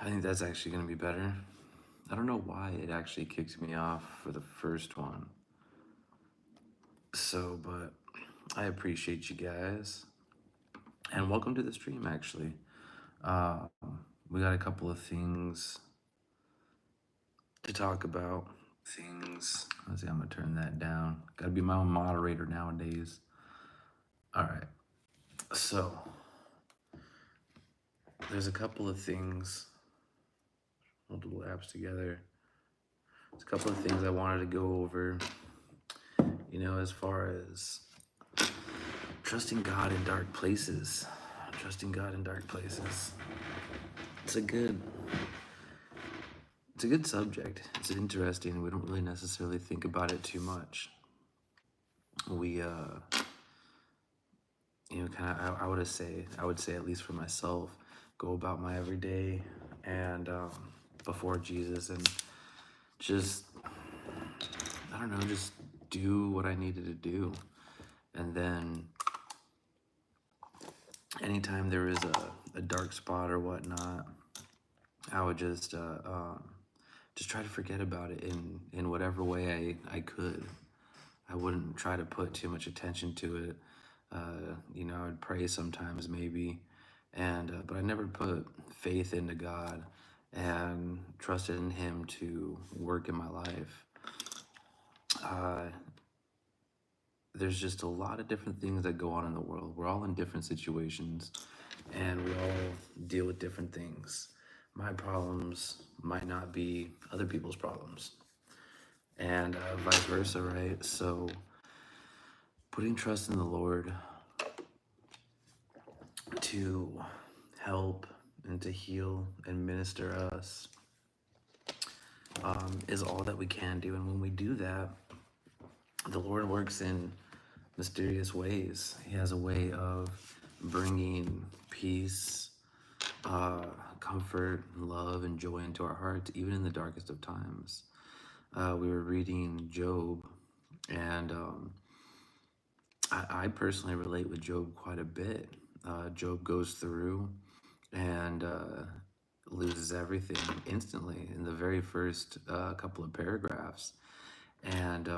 I think that's actually going to be better. I don't know why it actually kicked me off for the first one. So, but I appreciate you guys. And welcome to the stream, actually. Um, we got a couple of things to talk about. Let's see, I'm going to turn that down. Got to be my own moderator nowadays. All right. So, there's a couple of things, multiple apps together. There's a couple of things I wanted to go over, as far as trusting God in dark places. Trusting God in dark places. It's a good subject. It's interesting. We don't really necessarily think about it too much. We kind of I would say at least for myself, go about my everyday and before Jesus, and just I don't know, just do what I needed to do. And then anytime there is a dark spot or whatnot, I would just try to forget about it in whatever way I could. I wouldn't try to put too much attention to it. I would pray sometimes maybe, and but I never put faith into God and trusted in Him to work in my life. There's just a lot of different things that go on in the world. We're all in different situations, and we all deal with different things. My problems might not be other people's problems, and vice versa, right? So putting trust in the Lord to help and to heal and minister us is all that we can do. And when we do that, the Lord works in mysterious ways. He has a way of bringing peace, comfort, love, and joy into our hearts, even in the darkest of times. We were reading Job, and I personally relate with Job quite a bit. Job goes through and loses everything instantly in the very first couple of paragraphs, and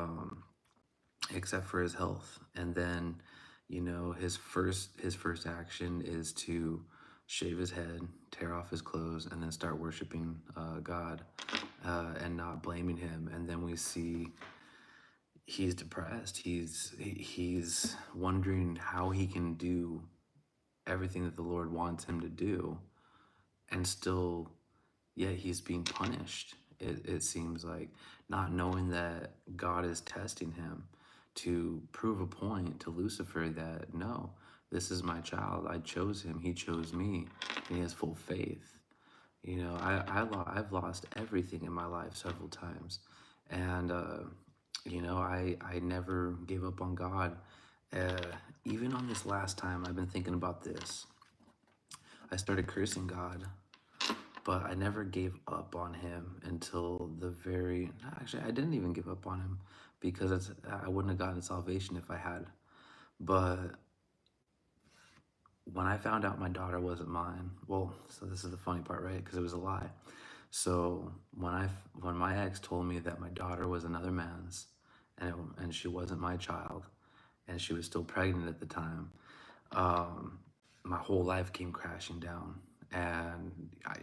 except for his health. And then, his first action is to shave his head, tear off his clothes, and then start worshiping God and not blaming him. And then we see he's depressed. He's wondering how he can do everything that the Lord wants him to do, and still, yet he's being punished. It seems like, not knowing that God is testing him to prove a point to Lucifer that no, this is my child. I chose him. He chose me, and he has full faith. I've lost everything in my life several times, and I never gave up on God. Even on this last time, I've been thinking about this. I started cursing God, but I never gave up on him until actually, I didn't even give up on him, because I wouldn't have gotten salvation if I had. But when I found out my daughter wasn't mine, well, so this is the funny part, right? Because it was a lie. So when my ex told me that my daughter was another man's, and she wasn't my child, and she was still pregnant at the time, my whole life came crashing down. And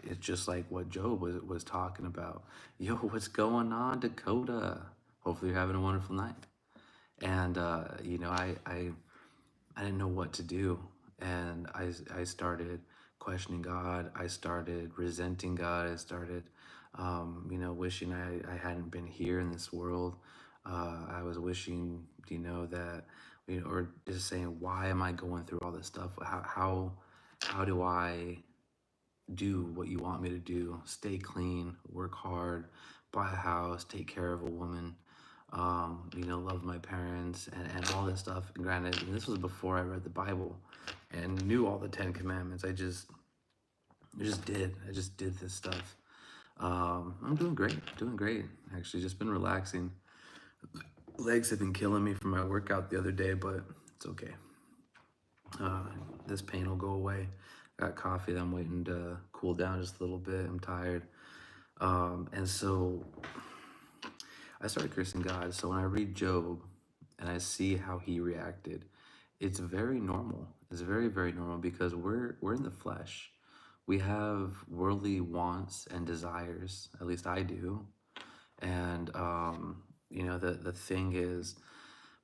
it's just like what Job was talking about. Yo, what's going on, Dakota? Hopefully you're having a wonderful night. And I didn't know what to do, and I started questioning God. I started resenting God. I started, wishing I hadn't been here in this world. I was wishing, that, or just saying, why am I going through all this stuff? How do I do what you want me to do? Stay clean, work hard, buy a house, take care of a woman, love my parents, and all this stuff. And granted, and this was before I read the Bible and knew all the 10 Commandments. I just did this stuff. I'm doing great. Actually, just been relaxing. Legs have been killing me from my workout the other day, but it's okay. This pain will go away. Got coffee that I'm waiting to cool down just a little bit. I'm tired. And so I started cursing God. So when I read Job and I see how he reacted, it's very normal. It's very, very normal because we're in the flesh. We have worldly wants and desires. At least I do. And the thing is,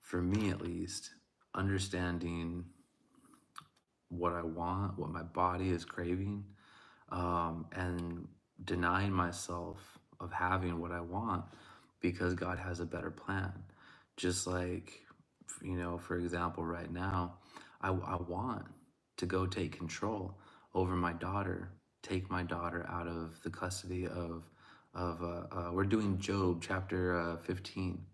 for me at least, understanding what I want, what my body is craving, and denying myself of having what I want because God has a better plan. Just like, for example, right now, I want to go take control over my daughter, take my daughter out of the custody of we're doing Job chapter 15.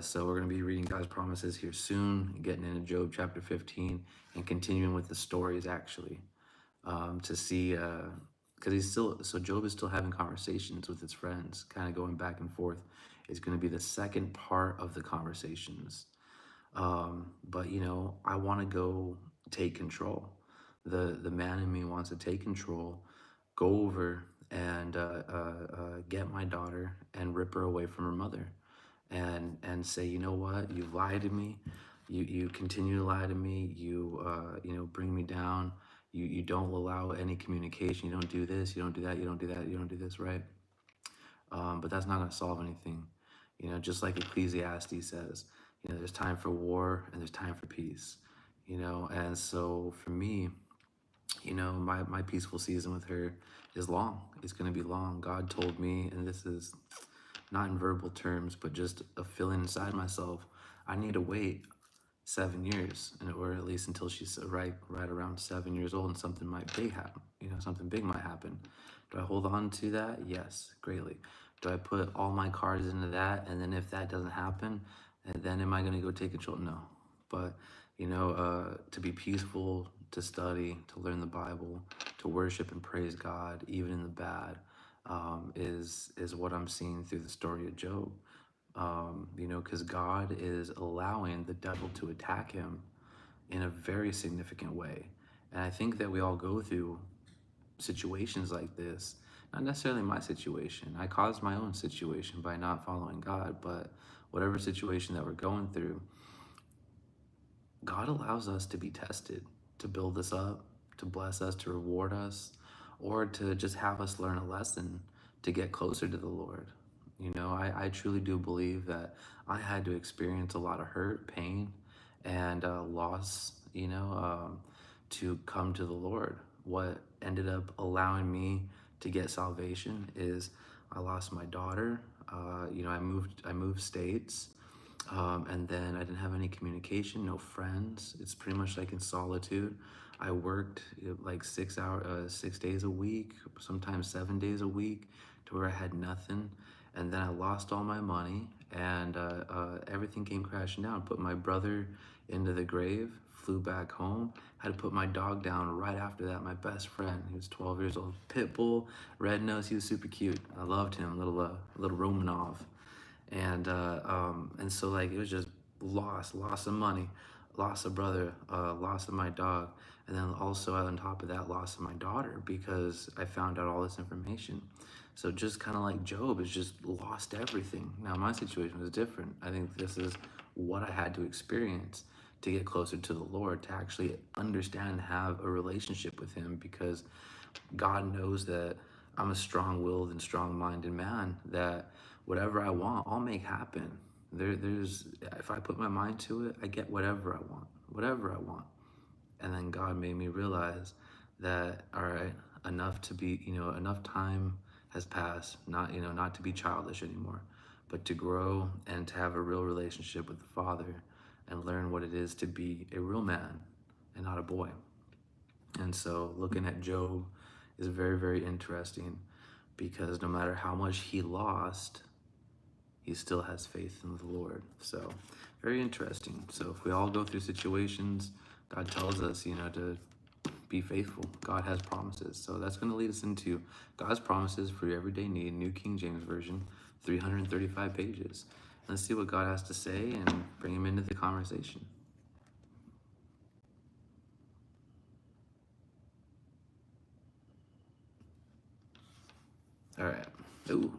So we're going to be reading God's promises here soon, getting into Job chapter 15 and continuing with the stories actually, to see, because Job is still having conversations with his friends, kind of going back and forth. It's going to be the second part of the conversations. But I want to go take control. The man in me wants to take control, go over and get my daughter and rip her away from her mother, and say, you know what, you've lied to me, you continue to lie to me, you bring me down, you don't allow any communication, you don't do this, you don't do that, you don't do that, you don't do this, right? But that's not going to solve anything. Just like Ecclesiastes says, there's time for war and there's time for peace. And so for me, my peaceful season with her is long. It's going to be long. God told me, and this is not in verbal terms, but just a feeling inside myself, I need to wait 7 years, or at least until she's right around 7 years old, and something big happen. Something big might happen. Do I hold on to that? Yes, greatly. Do I put all my cards into that, and then if that doesn't happen, and then am I going to go take control? No. But to be peaceful, to study, to learn the Bible, to worship and praise God, even in the bad, is what I'm seeing through the story of Job. Because God is allowing the devil to attack him in a very significant way. And I think that we all go through situations like this. Not necessarily my situation. I caused my own situation by not following God, but whatever situation that we're going through, God allows us to be tested, to build us up, to bless us, to reward us, or to just have us learn a lesson to get closer to the Lord. I truly do believe that I had to experience a lot of hurt, pain, and loss, to come to the Lord. What ended up allowing me to get salvation is I lost my daughter. I moved states. And then I didn't have any communication, no friends. It's pretty much like in solitude. I worked like 6 days a week, sometimes 7 days a week, to where I had nothing. And then I lost all my money, and everything came crashing down. Put my brother into the grave, flew back home, had to put my dog down right after that. My best friend, he was 12 years old, pit bull, red nose. He was super cute. I loved him, little Romanov. And so like it was just loss of money, loss of brother, loss of my dog, and then also on top of that, loss of my daughter, because I found out all this information. So just kind of like Job has just lost everything. Now my situation was different. I think this is what I had to experience to get closer to the Lord, to actually understand and have a relationship with him, because God knows that I'm a strong-willed and strong-minded man, that whatever I want, I'll make happen. There's if I put my mind to it, I get whatever I want. And then God made me realize that, all right, enough time has passed, not to be childish anymore, but to grow and to have a real relationship with the Father and learn what it is to be a real man and not a boy. And so looking at Job is very, very interesting, because no matter how much he lost, he still has faith in the Lord. So very interesting. So if we all go through situations, God tells us, to be faithful. God has promises. So that's going to lead us into God's promises for your everyday need, New King James Version, 335 pages. Let's see what God has to say and bring him into the conversation. All right. Ooh.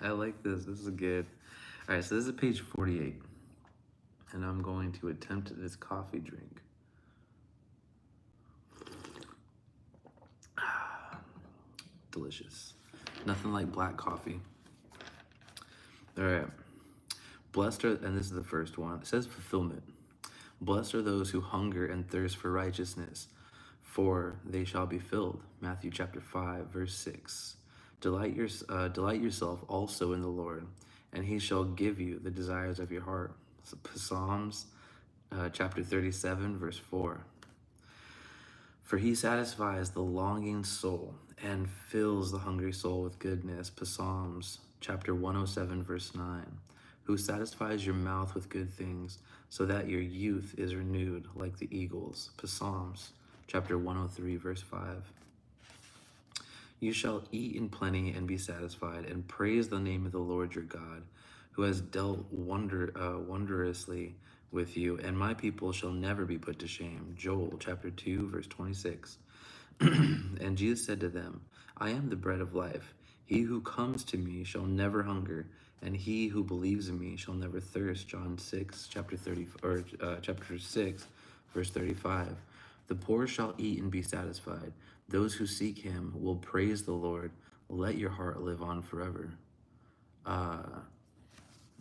I like this. This is good. All right, so this is page 48, and I'm going to attempt this coffee drink. Delicious. Nothing like black coffee. All right. Blessed are, and this is the first one. It says fulfillment. Blessed are those who hunger and thirst for righteousness, for they shall be filled. Matthew chapter 5, verse 6. Delight yourself also in the Lord, and he shall give you the desires of your heart. Psalms chapter 37, verse 4. For he satisfies the longing soul and fills the hungry soul with goodness. Psalms chapter 107, verse 9. Who satisfies your mouth with good things, so that your youth is renewed like the eagles. Psalms chapter 103, verse 5. You shall eat in plenty and be satisfied, and praise the name of the Lord your God, who has dealt wondrously with you, and my people shall never be put to shame. Joel chapter 2, verse 26. And Jesus said to them, I am the bread of life. He who comes to me shall never hunger, and he who believes in me shall never thirst. John 6, chapter 6, verse 35. The poor shall eat and be satisfied. Those who seek him will praise the Lord. Let your heart live on forever.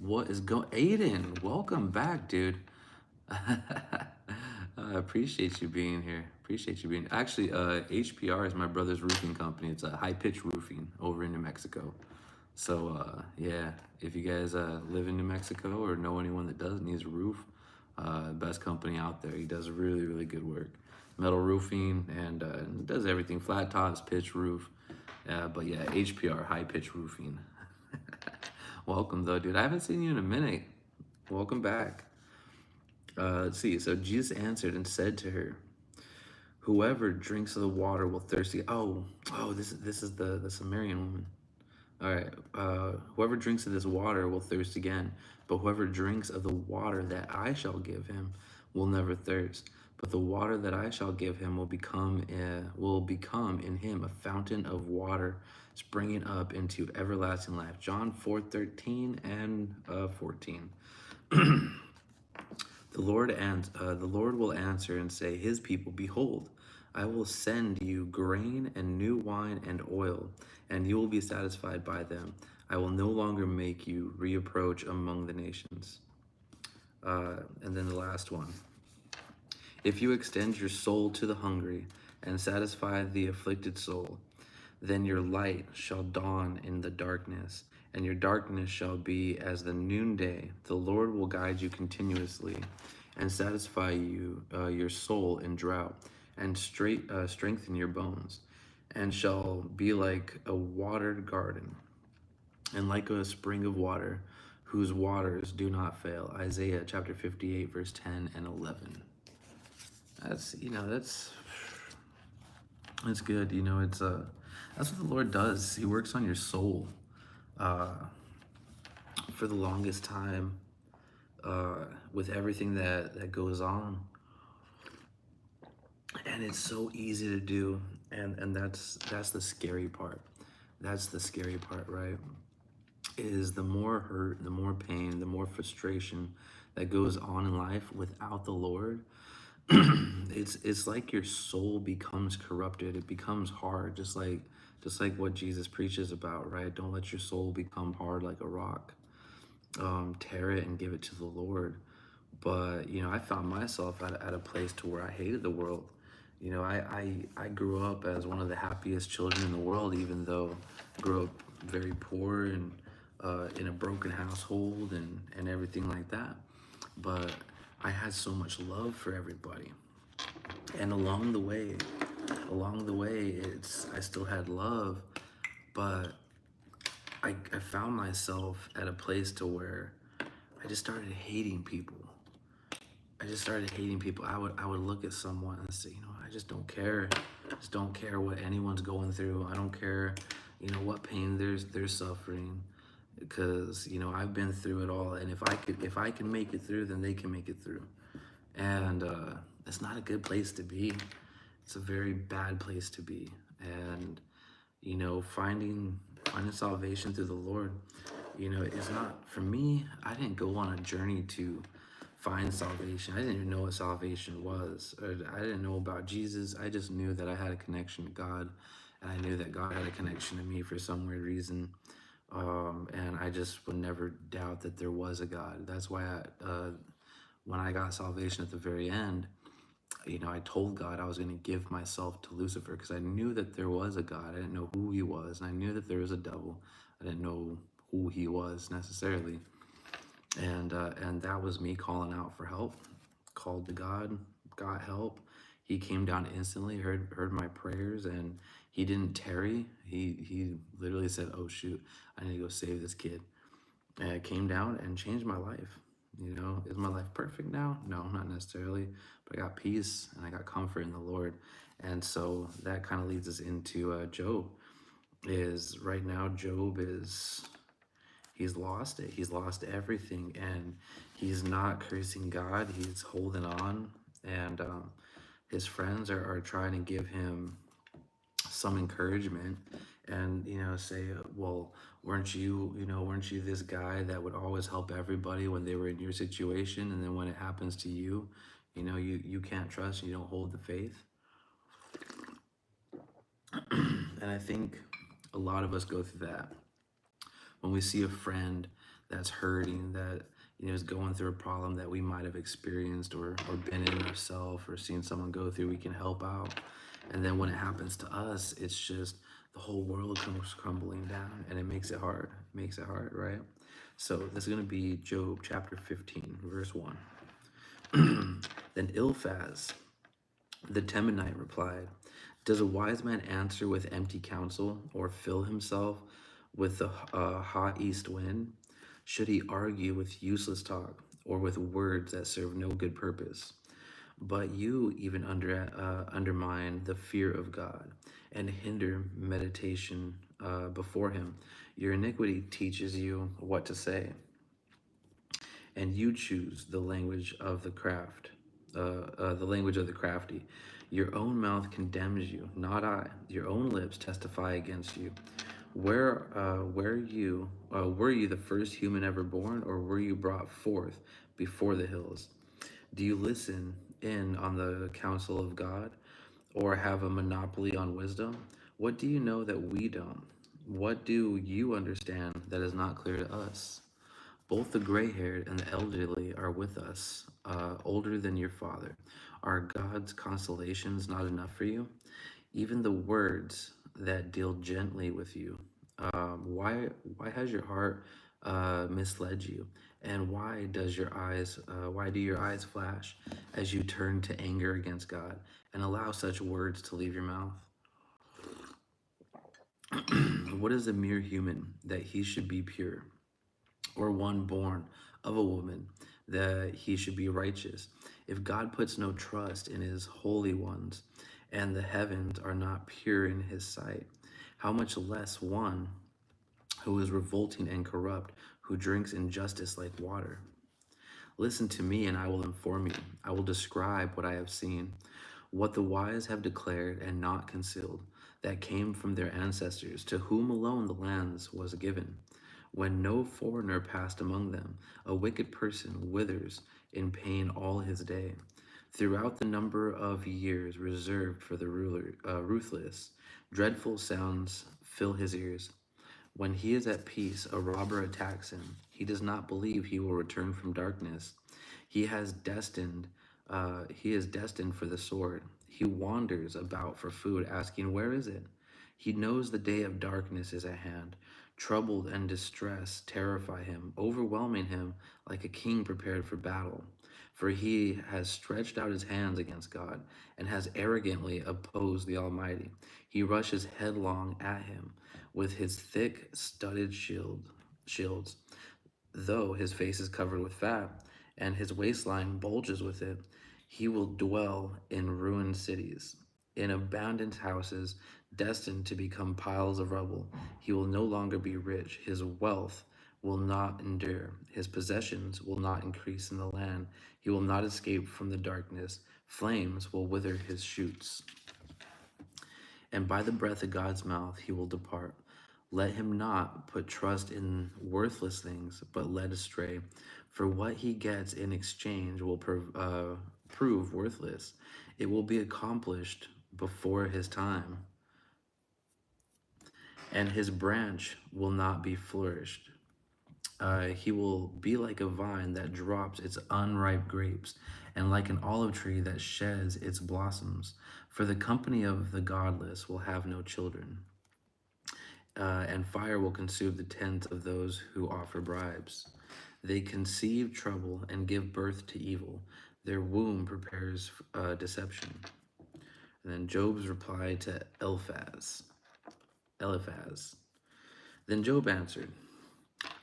What is going, Aiden, welcome back, dude. I appreciate you being here. Appreciate you being actually HPR is my brother's roofing company. It's a high pitch roofing over in New Mexico. So yeah, if you guys live in New Mexico or know anyone that does needs a roof, best company out there. He does really, really good work. Metal roofing and does everything, flat tops, pitch roof. But yeah, HPR, high pitch roofing. Welcome though, dude. I haven't seen you in a minute. Welcome back. Let's see. So Jesus answered and said to her, whoever drinks of the water will thirst again. This is the Sumerian woman. All right. Whoever drinks of this water will thirst again, but whoever drinks of the water that I shall give him will never thirst. But the water that I shall give him will become in him a fountain of water springing up into everlasting life. John 4:13 and 14. The Lord will answer and say, his people, behold, I will send you grain and new wine and oil, and you will be satisfied by them. I will no longer make you reapproach among the nations. And then the last one. If you extend your soul to the hungry and satisfy the afflicted soul, then your light shall dawn in the darkness, and your darkness shall be as the noonday. The Lord will guide you continuously and satisfy you your soul in drought, and strengthen your bones, and shall be like a watered garden, and like a spring of water, whose waters do not fail. Isaiah chapter 58, verse 10 and 11. That's good. It's that's what the Lord does. He works on your soul. For the longest time, with everything that goes on, and it's so easy to do, and that's the scary part. That's the scary part, right? Is the more hurt, the more pain, the more frustration that goes on in life without the Lord. It's like your soul becomes corrupted. It becomes hard, just like what Jesus preaches about, right? Don't let your soul become hard like a rock. Tear it and give it to the Lord. But I found myself at a place to where I hated the world. I grew up as one of the happiest children in the world, even though I grew up very poor and in a broken household and everything like that. But I had so much love for everybody, and along the way, I still had love, but I found myself at a place to where I just started hating people. I would look at someone and say, I just don't care. I just don't care what anyone's going through. I don't care, what pain they're suffering, because I've been through it all, and if I can make it through, then they can make it through. And it's not a good place to be. It's a very bad place to be. And finding salvation through the Lord, is not for me. I didn't go on a journey to find salvation. I didn't even know what salvation was. Or I didn't know about Jesus. I just knew that I had a connection to God, and I knew that God had a connection to me for some weird reason. And I just would never doubt that there was a God. That's why when I got salvation at the very end, I told God I was going to give myself to Lucifer because I knew that there was a God. I didn't know who he was, and I knew that there was a devil. I didn't know who he was necessarily, and that was me calling out for help. Called to God, got help. He came down instantly, heard my prayers, and he didn't tarry. He literally said, "Oh shoot, I need to go save this kid." And it came down and changed my life. Is my life perfect now? No, not necessarily, but I got peace and I got comfort in the Lord. And so that kind of leads us into Job. Is right now Job he's lost it. He's lost everything, and he's not cursing God. He's holding on, and his friends are trying to give him some encouragement, and say, well, weren't you this guy that would always help everybody when they were in your situation, and then when it happens to you, you can't trust, you don't hold the faith. And I think a lot of us go through that when we see a friend that's hurting, that is going through a problem that we might have experienced or been in ourselves, or seen someone go through. We can help out, and then when it happens to us, it's just the whole world comes crumbling down, and it makes it hard. Right? So this is going to be Job chapter 15, verse 1. Then Eliphaz the Temanite replied, "Does a wise man answer with empty counsel, or fill himself with the hot east wind? Should he argue with useless talk, or with words that serve no good purpose? But you even undermine the fear of God, and hinder meditation before him. Your iniquity teaches you what to say, and you choose the language of the crafty. Your own mouth condemns you, not I. Your own lips testify against you. Were you the first human ever born, or were you brought forth before the hills? Do you listen in on the counsel of God, or have a monopoly on wisdom? What do you know that we don't? What do you understand that is not clear to us? Both the gray-haired and the elderly are with us, older than your father. Are God's consolations not enough for you? Even the words that deal gently with you. Why has your heart misled you? And why do your eyes flash as you turn to anger against God and allow such words to leave your mouth? What is a mere human that he should be pure, or one born of a woman that he should be righteous? If God puts no trust in his holy ones, and the heavens are not pure in his sight, how much less one who is revolting and corrupt, who drinks injustice like water? Listen to me, and I will inform you. I will describe what I have seen, what the wise have declared and not concealed, that came from their ancestors, to whom alone the lands was given, when no foreigner passed among them. A wicked person withers in pain all his day. Throughout the number of years reserved for the ruthless, dreadful sounds fill his ears. When he is at peace, a robber attacks him. He does not believe he will return from darkness. He is destined for the sword. He wanders about for food, asking, "Where is it?" He knows the day of darkness is at hand. Troubled and distress terrify him, overwhelming him like a king prepared for battle. For he has stretched out his hands against God, and has arrogantly opposed the Almighty. He rushes headlong at him with his thick studded shields. Though his face is covered with fat, and his waistline bulges with it, he will dwell in ruined cities, in abandoned houses, destined to become piles of rubble. He will no longer be rich. His wealth will not endure. His possessions will not increase in the land. He will not escape from the darkness. Flames will wither his shoots, and by the breath of God's mouth he will depart. Let him not put trust in worthless things, but led astray. For what he gets in exchange will prove worthless. It will be accomplished before his time, and his branch will not be flourished. He will be like a vine that drops its unripe grapes, and like an olive tree that sheds its blossoms. For the company of the godless will have no children, and fire will consume the tents of those who offer bribes. They conceive trouble and give birth to evil. Their womb prepares deception. And then Job's reply to Eliphaz. Then Job answered,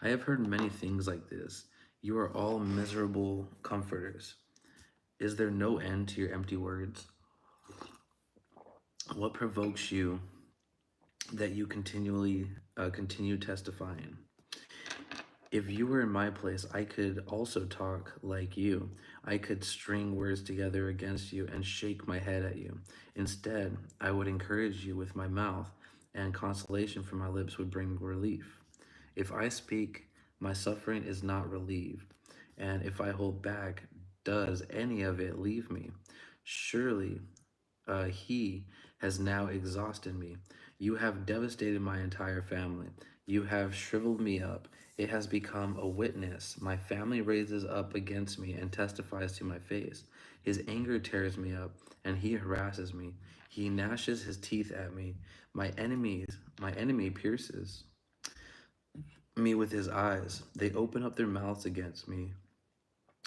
I have heard many things like this. You are all miserable comforters. Is there no end to your empty words? What provokes you that you continue testifying? If you were in my place, I could also talk like you. I could string words together against you and shake my head at you. Instead, I would encourage you with my mouth, and consolation from my lips would bring relief. If I speak, my suffering is not relieved, and if I hold back, does any of it leave me? Surely he has now exhausted me. You have devastated my entire family. You have shriveled me up. It has become a witness. My family raises up against me and testifies to my face. His anger tears me up, and he harasses me. He gnashes his teeth at me. My enemy pierces me with his eyes. They open up their mouths against me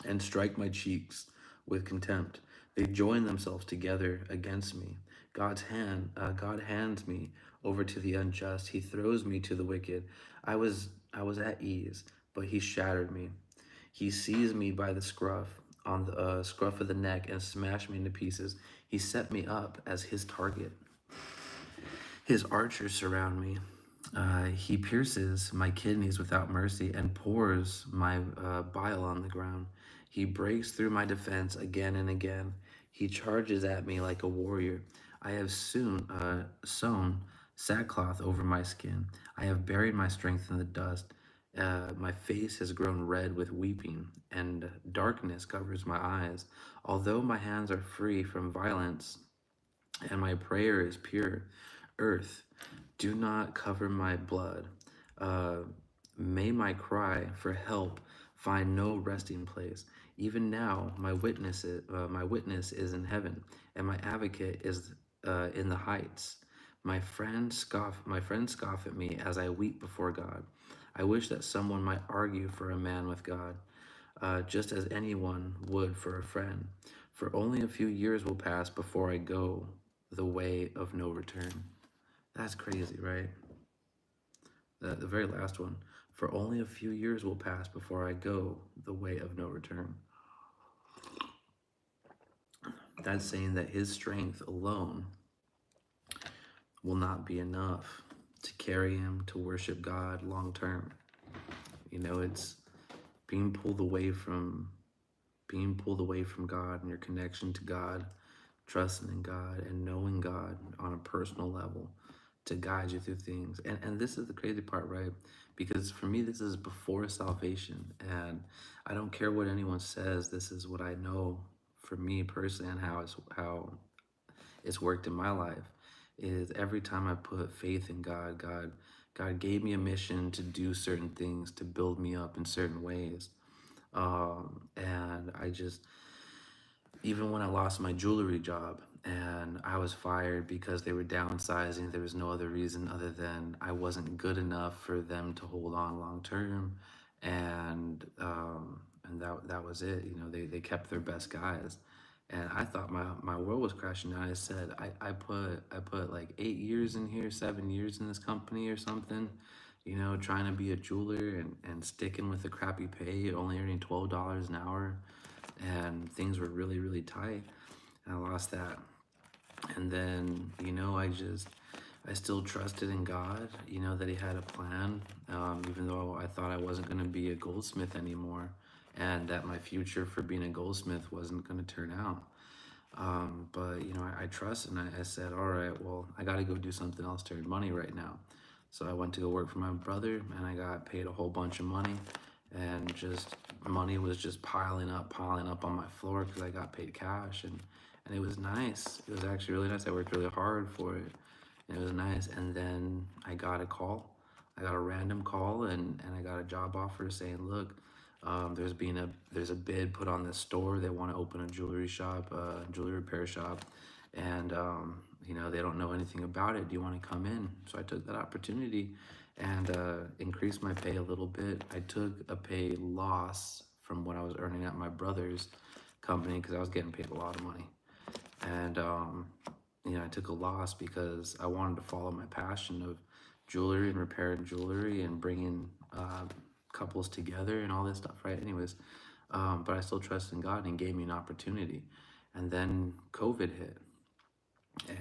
and strike my cheeks with contempt. They join themselves together against me. God hands me over to the unjust. He throws me to the wicked. I was at ease, but he shattered me. He seized me by the scruff of the neck and smashed me into pieces. He set me up as his target. His archers surround me. He pierces my kidneys without mercy and pours my bile on the ground. He breaks through my defense again and again. He charges at me like a warrior. I have sewn sackcloth over my skin. I have buried my strength in the dust. My face has grown red with weeping, and darkness covers my eyes. Although my hands are free from violence, and my prayer is pure, earth, do not cover my blood. Uh, May my cry for help find no resting place. Even now, my witness is in heaven, and my advocate is in the heights. My friends scoff at me as I weep before God. I wish that someone might argue for a man with God, just as anyone would for a friend. For only a few years will pass before I go the way of no return. That's crazy, right? The very last one. For only a few years will pass before I go the way of no return. That's saying that his strength alone will not be enough to carry him to worship God long term. You know, it's being pulled away from God and your connection to God, trusting in God and knowing God on a personal level to guide you through things. And this is the crazy part, right? Because for me, this is before salvation. And I don't care what anyone says. This is what I know for me personally, and how it's worked in my life. Is every time I put faith in God gave me a mission to do certain things, to build me up in certain ways. And I just, even when I lost my jewelry job and I was fired because they were downsizing, there was no other reason other than I wasn't good enough for them to hold on long term. And that was it. You know, they kept their best guys. And I thought my world was crashing down. I said, I put like 8 years in here, 7 years in this company or something, you know, trying to be a jeweler and sticking with the crappy pay, only earning $12 an hour. And things were really, really tight. And I lost that. And then, you know, I still trusted in God, you know, that he had a plan, even though I thought I wasn't going to be a goldsmith anymore, and that my future for being a goldsmith wasn't going to turn out. But I trust, and I said, all right, well, I got to go do something else to earn money right now. So I went to go work for my brother, and I got paid a whole bunch of money, and just money was just piling up on my floor because I got paid cash, and it was nice. It was actually really nice. I worked really hard for it, and it was nice. And then I got a call. I got a random call, and I got a job offer saying, look, there's a bid put on this store. They want to open a jewelry shop, jewelry repair shop, and they don't know anything about it. Do you want to come in? So I took that opportunity and increased my pay a little bit. I took a pay loss from what I was earning at my brother's company because I was getting paid a lot of money, and I took a loss because I wanted to follow my passion of jewelry and repairing jewelry and bringing couples together and all this stuff, right? Anyways, but I still trust in God, and He gave me an opportunity. And then COVID hit,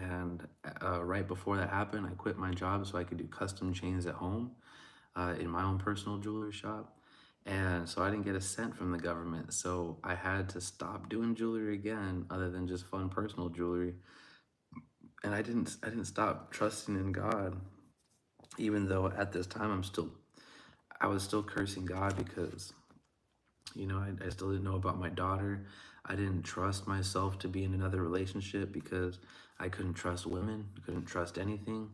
and right before that happened, I quit my job so I could do custom chains at home in my own personal jewelry shop. And so I didn't get a cent from the government. So I had to stop doing jewelry again, other than just fun personal jewelry. And I didn't stop trusting in God, even though at this time I was still cursing God because I still didn't know about my daughter. I didn't trust myself to be in another relationship because I couldn't trust women, couldn't trust anything.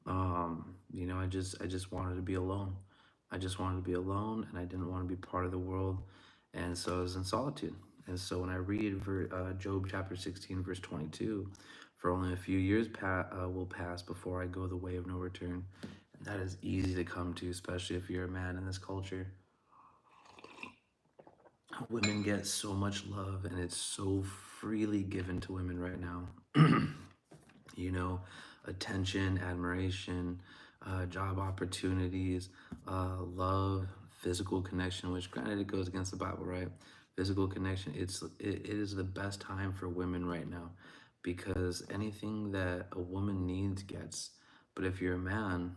I just wanted to be alone. I just wanted to be alone, and I didn't want to be part of the world, and so I was in solitude. And so when I read Job chapter 16, verse 22, for only a few years will pass before I go the way of no return. And that is easy to come to, especially if you're a man in this culture. Women get so much love, and it's so freely given to women right now. you know, Attention, admiration, job opportunities, love, physical connection, which granted it goes against the Bible, right? Physical connection, it is the best time for women right now because anything that a woman needs gets. But if you're a man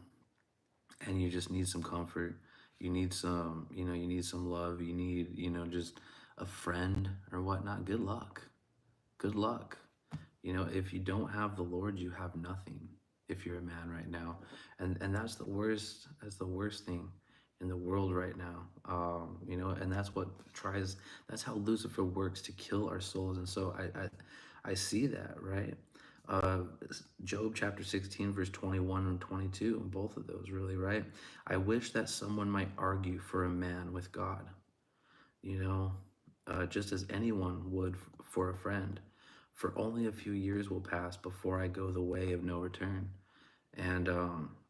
and you just need some comfort, you need some love, you need, just a friend or whatnot, good luck. Good luck. If you don't have the Lord, you have nothing. If you're a man right now, and that's the worst. That's the worst thing in the world right now. And that's what tries. That's how Lucifer works to kill our souls. And so I see that, right. Uh, Job chapter 16, verse 21 and 22, both of those really, right. I wish that someone might argue for a man with God, you know, just as anyone would for a friend. For only a few years will pass before I go the way of no return. And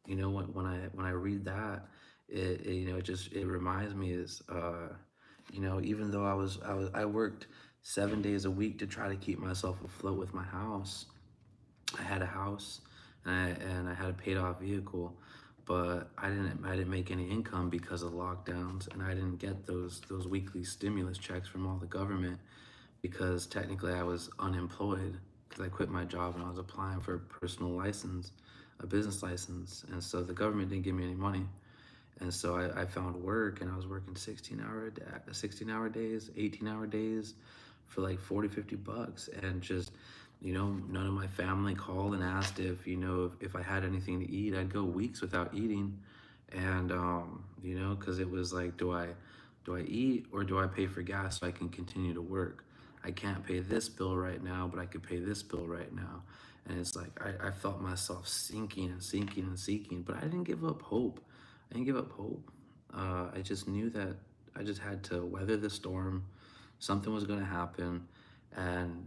when I read that, it reminds me is even though I worked 7 days a week to try to keep myself afloat with my house. I had a house, and I had a paid off vehicle, but I didn't make any income because of lockdowns, and I didn't get those weekly stimulus checks from all the government because technically I was unemployed because I quit my job and I was applying for a personal license, a business license, and so the government didn't give me any money. And so I found work, and I was working 16-hour days, 18-hour days for like 40, $50. And just, none of my family called and asked if I had anything to eat. I'd go weeks without eating. And, because it was like, do I eat or do I pay for gas so I can continue to work? I can't pay this bill right now, but I could pay this bill right now. And it's like I felt myself sinking and sinking and sinking, but I didn't give up hope. I didn't give up hope. I just knew that I just had to weather the storm. Something was going to happen. And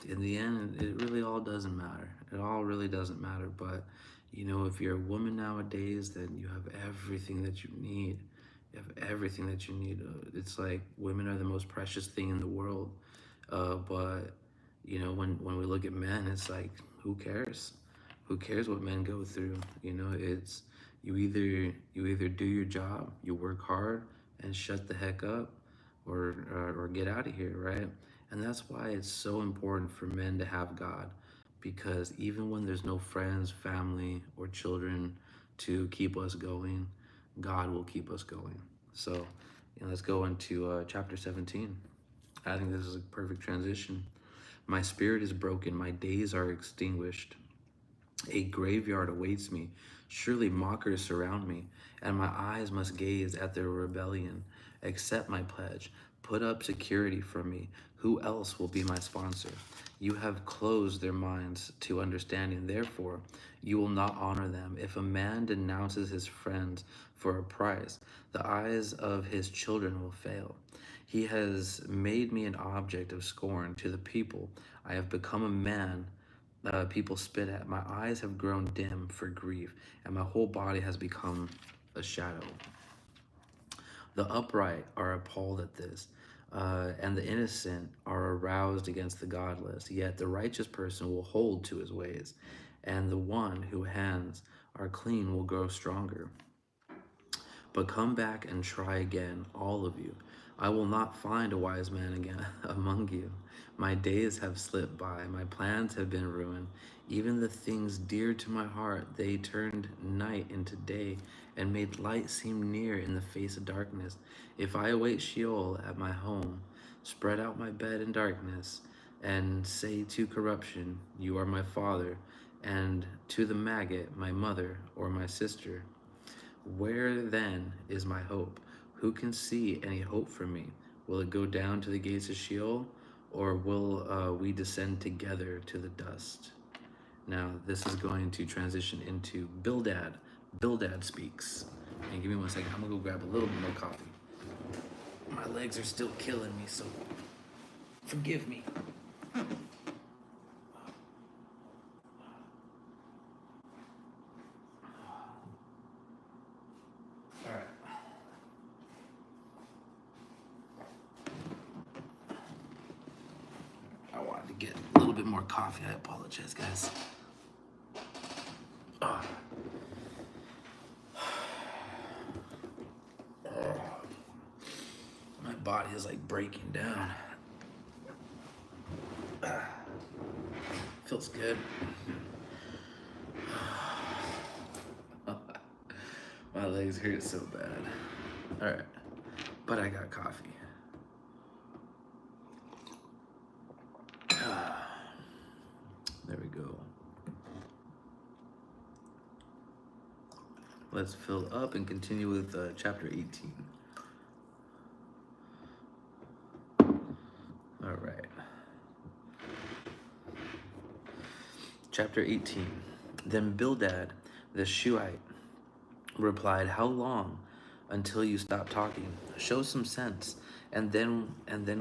in the end, it really all doesn't matter. It all really doesn't matter. But, if you're a woman nowadays, then you have everything that you need. You have everything that you need. It's like women are the most precious thing in the world. But, when we look at men, it's like, who cares? Who cares what men go through? It's you either do your job, you work hard, and shut the heck up, or get out of here, right? And that's why it's so important for men to have God, because even when there's no friends, family, or children to keep us going, God will keep us going. So, let's go into chapter 17. I think this is a perfect transition. My spirit is broken, my days are extinguished. A graveyard awaits me. Surely mockers surround me, and my eyes must gaze at their rebellion. Accept my pledge. Put up security for me. Who else will be my sponsor? You have closed their minds to understanding. Therefore, you will not honor them. If a man denounces his friends for a price, the eyes of his children will fail. He has made me an object of scorn to the people. I have become a man people spit at. My eyes have grown dim for grief, and my whole body has become a shadow. The upright are appalled at this, and the innocent are aroused against the godless. Yet the righteous person will hold to his ways, and the one whose hands are clean will grow stronger. But come back and try again, all of you. I will not find a wise man again among you. My days have slipped by, my plans have been ruined. Even the things dear to my heart, they turned night into day and made light seem near in the face of darkness. If I await Sheol at my home, spread out my bed in darkness, and say to corruption, you are my father, and to the maggot, my mother or my sister, where then is my hope? Who can see any hope for me? Will it go down to the gates of Sheol, or will we descend together to the dust? Now, this is going to transition into Bildad. Bildad speaks. And give me 1 second. I'm going to go grab a little bit more coffee. My legs are still killing me, so forgive me. Get a little bit more coffee. I apologize, guys. My body is like breaking down. Feels good. My legs hurt so bad. All right, but I got coffee. There we go. Let's fill up and continue with chapter 18. All right. Chapter 18. Then Bildad, the Shuhite, replied, how long until you stop talking? Show some sense, and then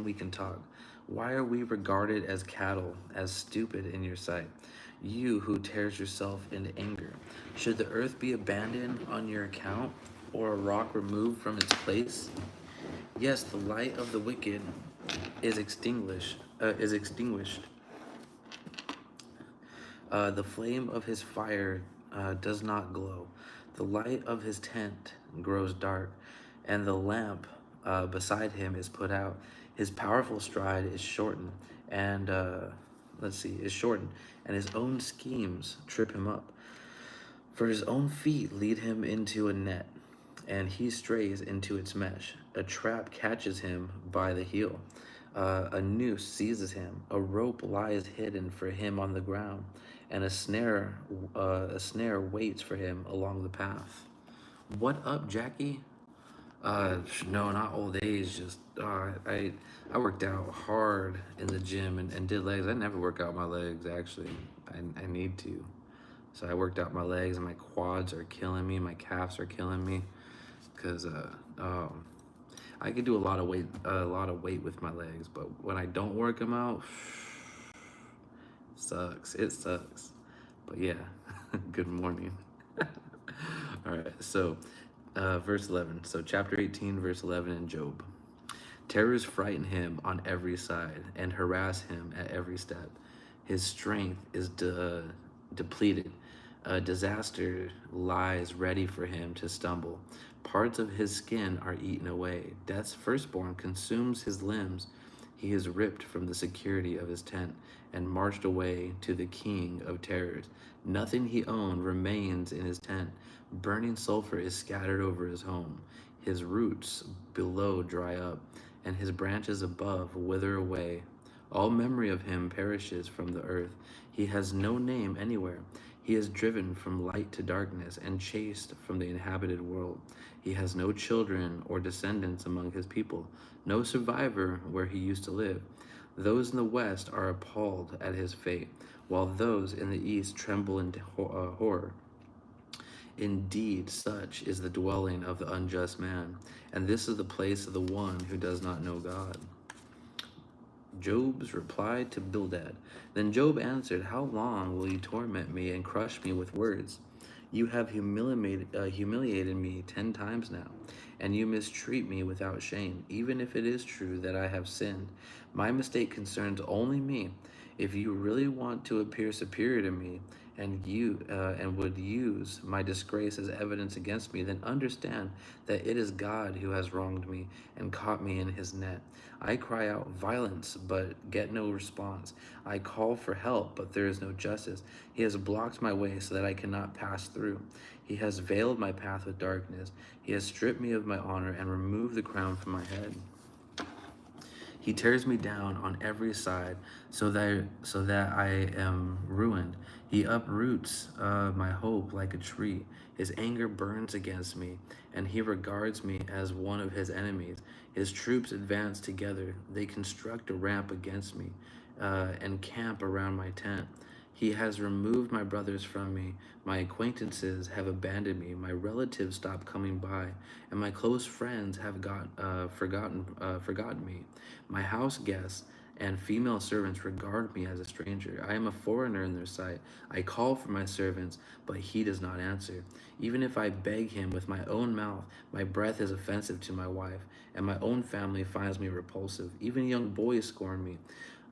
we can talk. Why are we regarded as cattle, as stupid in your sight? You who tears yourself in anger. Should the earth be abandoned on your account, or a rock removed from its place? Yes, the light of the wicked is extinguished. The flame of his fire does not glow. The light of his tent grows dark, and the lamp beside him is put out. His powerful stride is shortened, and and his own schemes trip him up. For his own feet lead him into a net, and he strays into its mesh. A trap catches him by the heel. A noose seizes him. A rope lies hidden for him on the ground, and a snare waits for him along the path. What up, Jackie? No, not old age. Just I worked out hard in the gym and did legs. I never work out my legs actually. I need to. So I worked out my legs, and my quads are killing me. My calves are killing me, cause I could do a lot of weight with my legs, but when I don't work them out, sucks. It sucks. But yeah, good morning. All right, so verse 11. So chapter 18, verse 11 in Job. Terrors frighten him on every side and harass him at every step. His strength is depleted. A disaster lies ready for him to stumble. Parts of his skin are eaten away. Death's firstborn consumes his limbs. He is ripped from the security of his tent and marched away to the king of terrors. Nothing he owned remains in his tent. Burning sulfur is scattered over his home. His roots below dry up, and his branches above wither away. All memory of him perishes from the earth. He has no name anywhere. He is driven from light to darkness and chased from the inhabited world. He has no children or descendants among his people, no survivor where he used to live. Those in the west are appalled at his fate, while those in the east tremble in horror. Indeed, such is the dwelling of the unjust man, and this is the place of the one who does not know God. Job's reply to Bildad. Then Job answered, How long will you torment me and crush me with words? You have humiliated me 10 times now, and you mistreat me without shame. Even if it is true that I have sinned, my mistake concerns only me. If you really want to appear superior to me, and would use my disgrace as evidence against me, then understand that it is God who has wronged me and caught me in his net. I cry out violence, but get no response. I call for help, but there is no justice. He has blocked my way so that I cannot pass through. He has veiled my path with darkness. He has stripped me of my honor and removed the crown from my head. He tears me down on every side so that I am ruined. He uproots my hope like a tree. His anger burns against me, and he regards me as one of his enemies. His troops advance together. They construct a ramp against me and camp around my tent. He has removed my brothers from me. My acquaintances have abandoned me. My relatives stopped coming by, and my close friends have forgotten me. My house guests and female servants regard me as a stranger. I am a foreigner in their sight. I call for my servants, but he does not answer. Even if I beg him with my own mouth, my breath is offensive to my wife, and my own family finds me repulsive. Even young boys scorn me.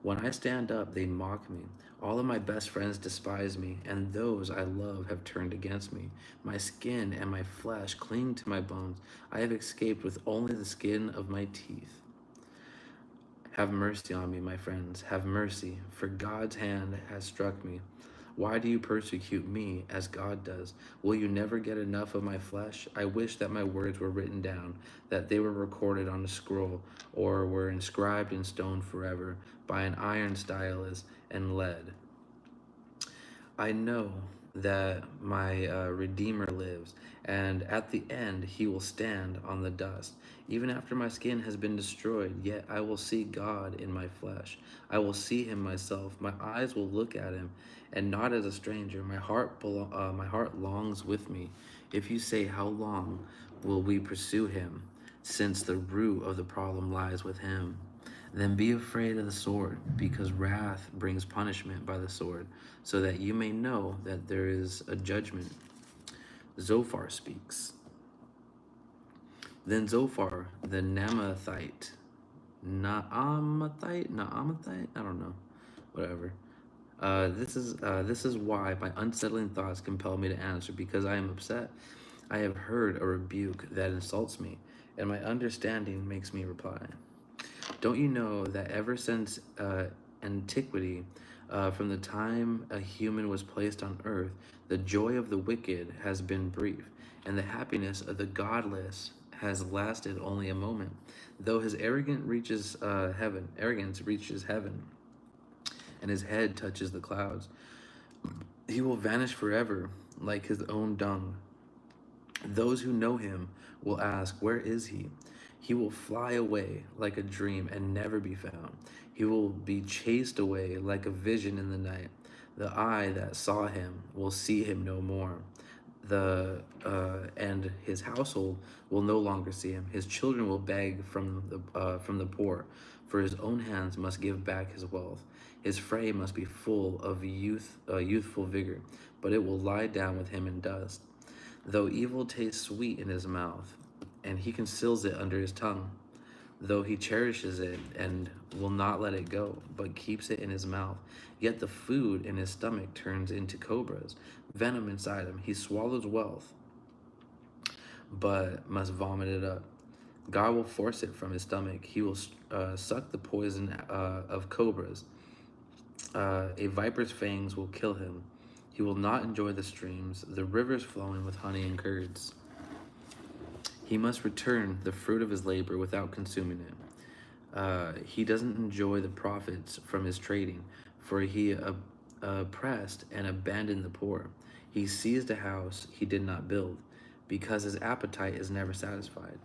When I stand up, they mock me. All of my best friends despise me, and those I love have turned against me. My skin and my flesh cling to my bones. I have escaped with only the skin of my teeth. Have mercy on me, my friends. Have mercy, for God's hand has struck me. Why do you persecute me as God does? Will you never get enough of my flesh? I wish that my words were written down, that they were recorded on a scroll, or were inscribed in stone forever by an iron stylus and lead. I know that my Redeemer lives, and at the end he will stand on the dust. Even after my skin has been destroyed, yet I will see God in my flesh. I will see him myself. My eyes will look at him, and not as a stranger. My heart longs with me. If you say, How long will we pursue him, since the root of the problem lies with him? Then be afraid of the sword, because wrath brings punishment by the sword, so that you may know that there is a judgment. Zophar speaks. Then Zophar, the Naamathite, I don't know, whatever. This is why my unsettling thoughts compel me to answer, because I am upset. I have heard a rebuke that insults me, and my understanding makes me reply. Don't you know that ever since antiquity, from the time a human was placed on earth, the joy of the wicked has been brief, and the happiness of the godless has lasted only a moment. Though his arrogance reaches heaven, and his head touches the clouds, he will vanish forever like his own dung. Those who know him will ask, Where is he? He will fly away like a dream and never be found. He will be chased away like a vision in the night. The eye that saw him will see him no more. And his household will no longer see him. His children will beg from the poor, for his own hands must give back his wealth. His frame must be full of youthful vigor, but it will lie down with him in dust. Though evil tastes sweet in his mouth, and he conceals it under his tongue, though he cherishes it and will not let it go, but keeps it in his mouth, yet the food in his stomach turns into cobras, venom inside him. He swallows wealth, but must vomit it up. God will force it from his stomach. He will suck the poison of cobras. A viper's fangs will kill him. He will not enjoy the streams, the rivers flowing with honey and curds. He must return the fruit of his labor without consuming it. He doesn't enjoy the profits from his trading, for he oppressed and abandoned the poor. He seized a house he did not build, because his appetite is never satisfied.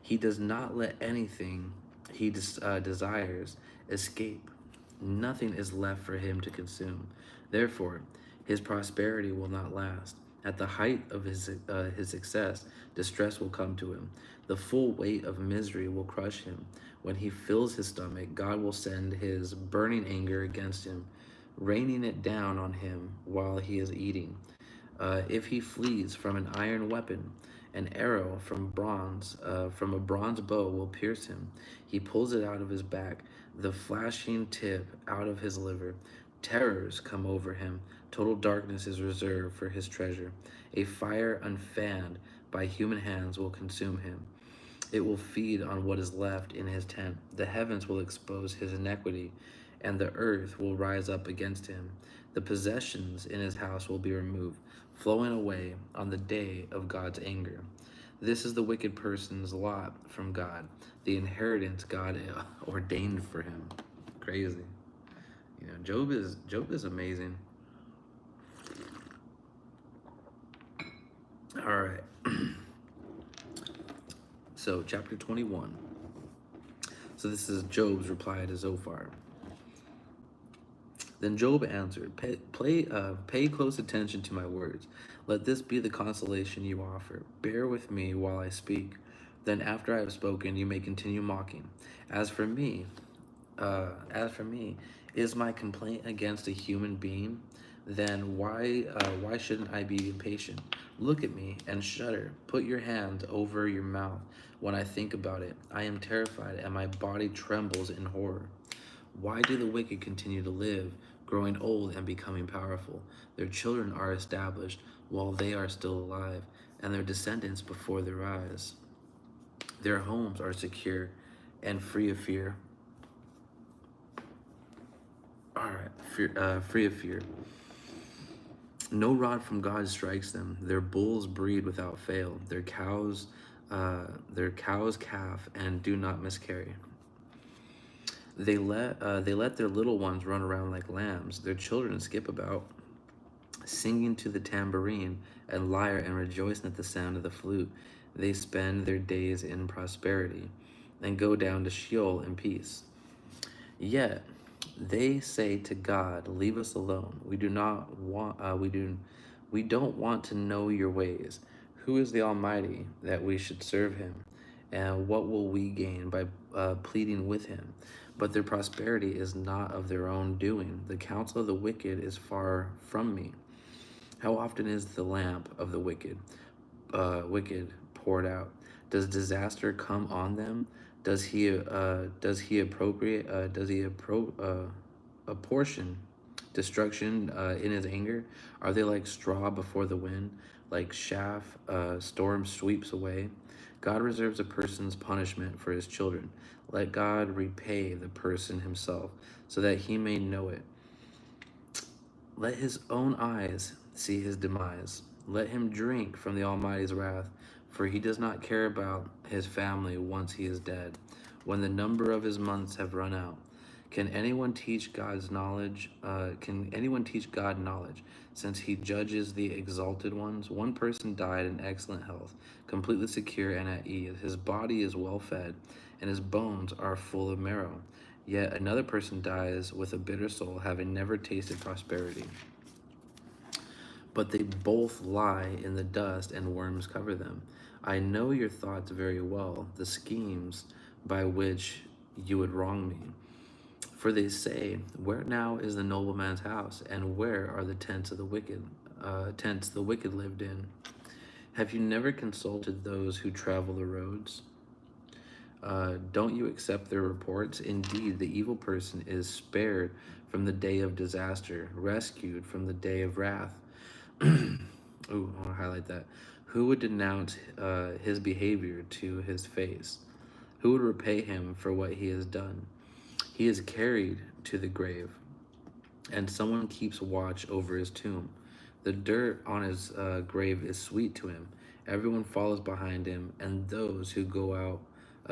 He does not let anything he desires escape. Nothing is left for him to consume. Therefore, his prosperity will not last. At the height of his success, distress will come to him. The full weight of misery will crush him. When he fills his stomach, God will send his burning anger against him, raining it down on him while he is eating. If he flees from an iron weapon, an arrow from a bronze bow will pierce him. He pulls it out of his back, the flashing tip out of his liver. Terrors come over him. Total darkness is reserved for his treasure. A fire unfanned by human hands will consume him. It will feed on what is left in his tent. The heavens will expose his iniquity, and the earth will rise up against him. The possessions in his house will be removed, flowing away on the day of God's anger. This is the wicked person's lot from God, the inheritance God ordained for him. Crazy. You know, Job is amazing. All right. So, chapter 21. So this is Job's reply to Zophar. Then Job answered, pay close attention to my words. Let this be the consolation you offer. Bear with me while I speak. Then after I have spoken, you may continue mocking. As for me, is my complaint against a human being? Then why shouldn't I be impatient? Look at me and shudder. Put your hand over your mouth. When I think about it, I am terrified and my body trembles in horror. Why do the wicked continue to live, growing old and becoming powerful? Their children are established while they are still alive, and their descendants before their eyes. Their homes are secure and free of fear. All right, free of fear. No rod from God strikes them. Their bulls breed without fail. Their cows calf and do not miscarry. They let their little ones run around like lambs. Their children skip about, singing to the tambourine and lyre and rejoicing at the sound of the flute. They spend their days in prosperity and go down to Sheol in peace. Yet they say to God, "Leave us alone. We don't want to know your ways. Who is the Almighty that we should serve him? And what will we gain by pleading with him?" But their prosperity is not of their own doing. The counsel of the wicked is far from me. How often is the lamp of the wicked poured out? Does disaster come on them? Does he apportion destruction in his anger? Are they like straw before the wind, like chaff storm sweeps away? God reserves a person's punishment for his children. Let God repay the person himself, so that he may know it. Let his own eyes see his demise. Let him drink from the Almighty's wrath, for he does not care about his family once he is dead, when the number of his months have run out. Can anyone teach God's knowledge? Can anyone teach God knowledge, since he judges the exalted ones? One person died in excellent health, completely secure and at ease. His body is well fed, and his bones are full of marrow. Yet another person dies with a bitter soul, having never tasted prosperity. But they both lie in the dust, and worms cover them. I know your thoughts very well, the schemes by which you would wrong me. For they say, "Where now is the nobleman's house, and where are the tents of the wicked? Tents the wicked lived in." Have you never consulted those who travel the roads? Don't you accept their reports? Indeed, the evil person is spared from the day of disaster, rescued from the day of wrath. Ooh, I want to highlight that. Who would denounce his behavior to his face? Who would repay him for what he has done? He is carried to the grave, and someone keeps watch over his tomb. The dirt on his grave is sweet to him. Everyone follows behind him, and those who go out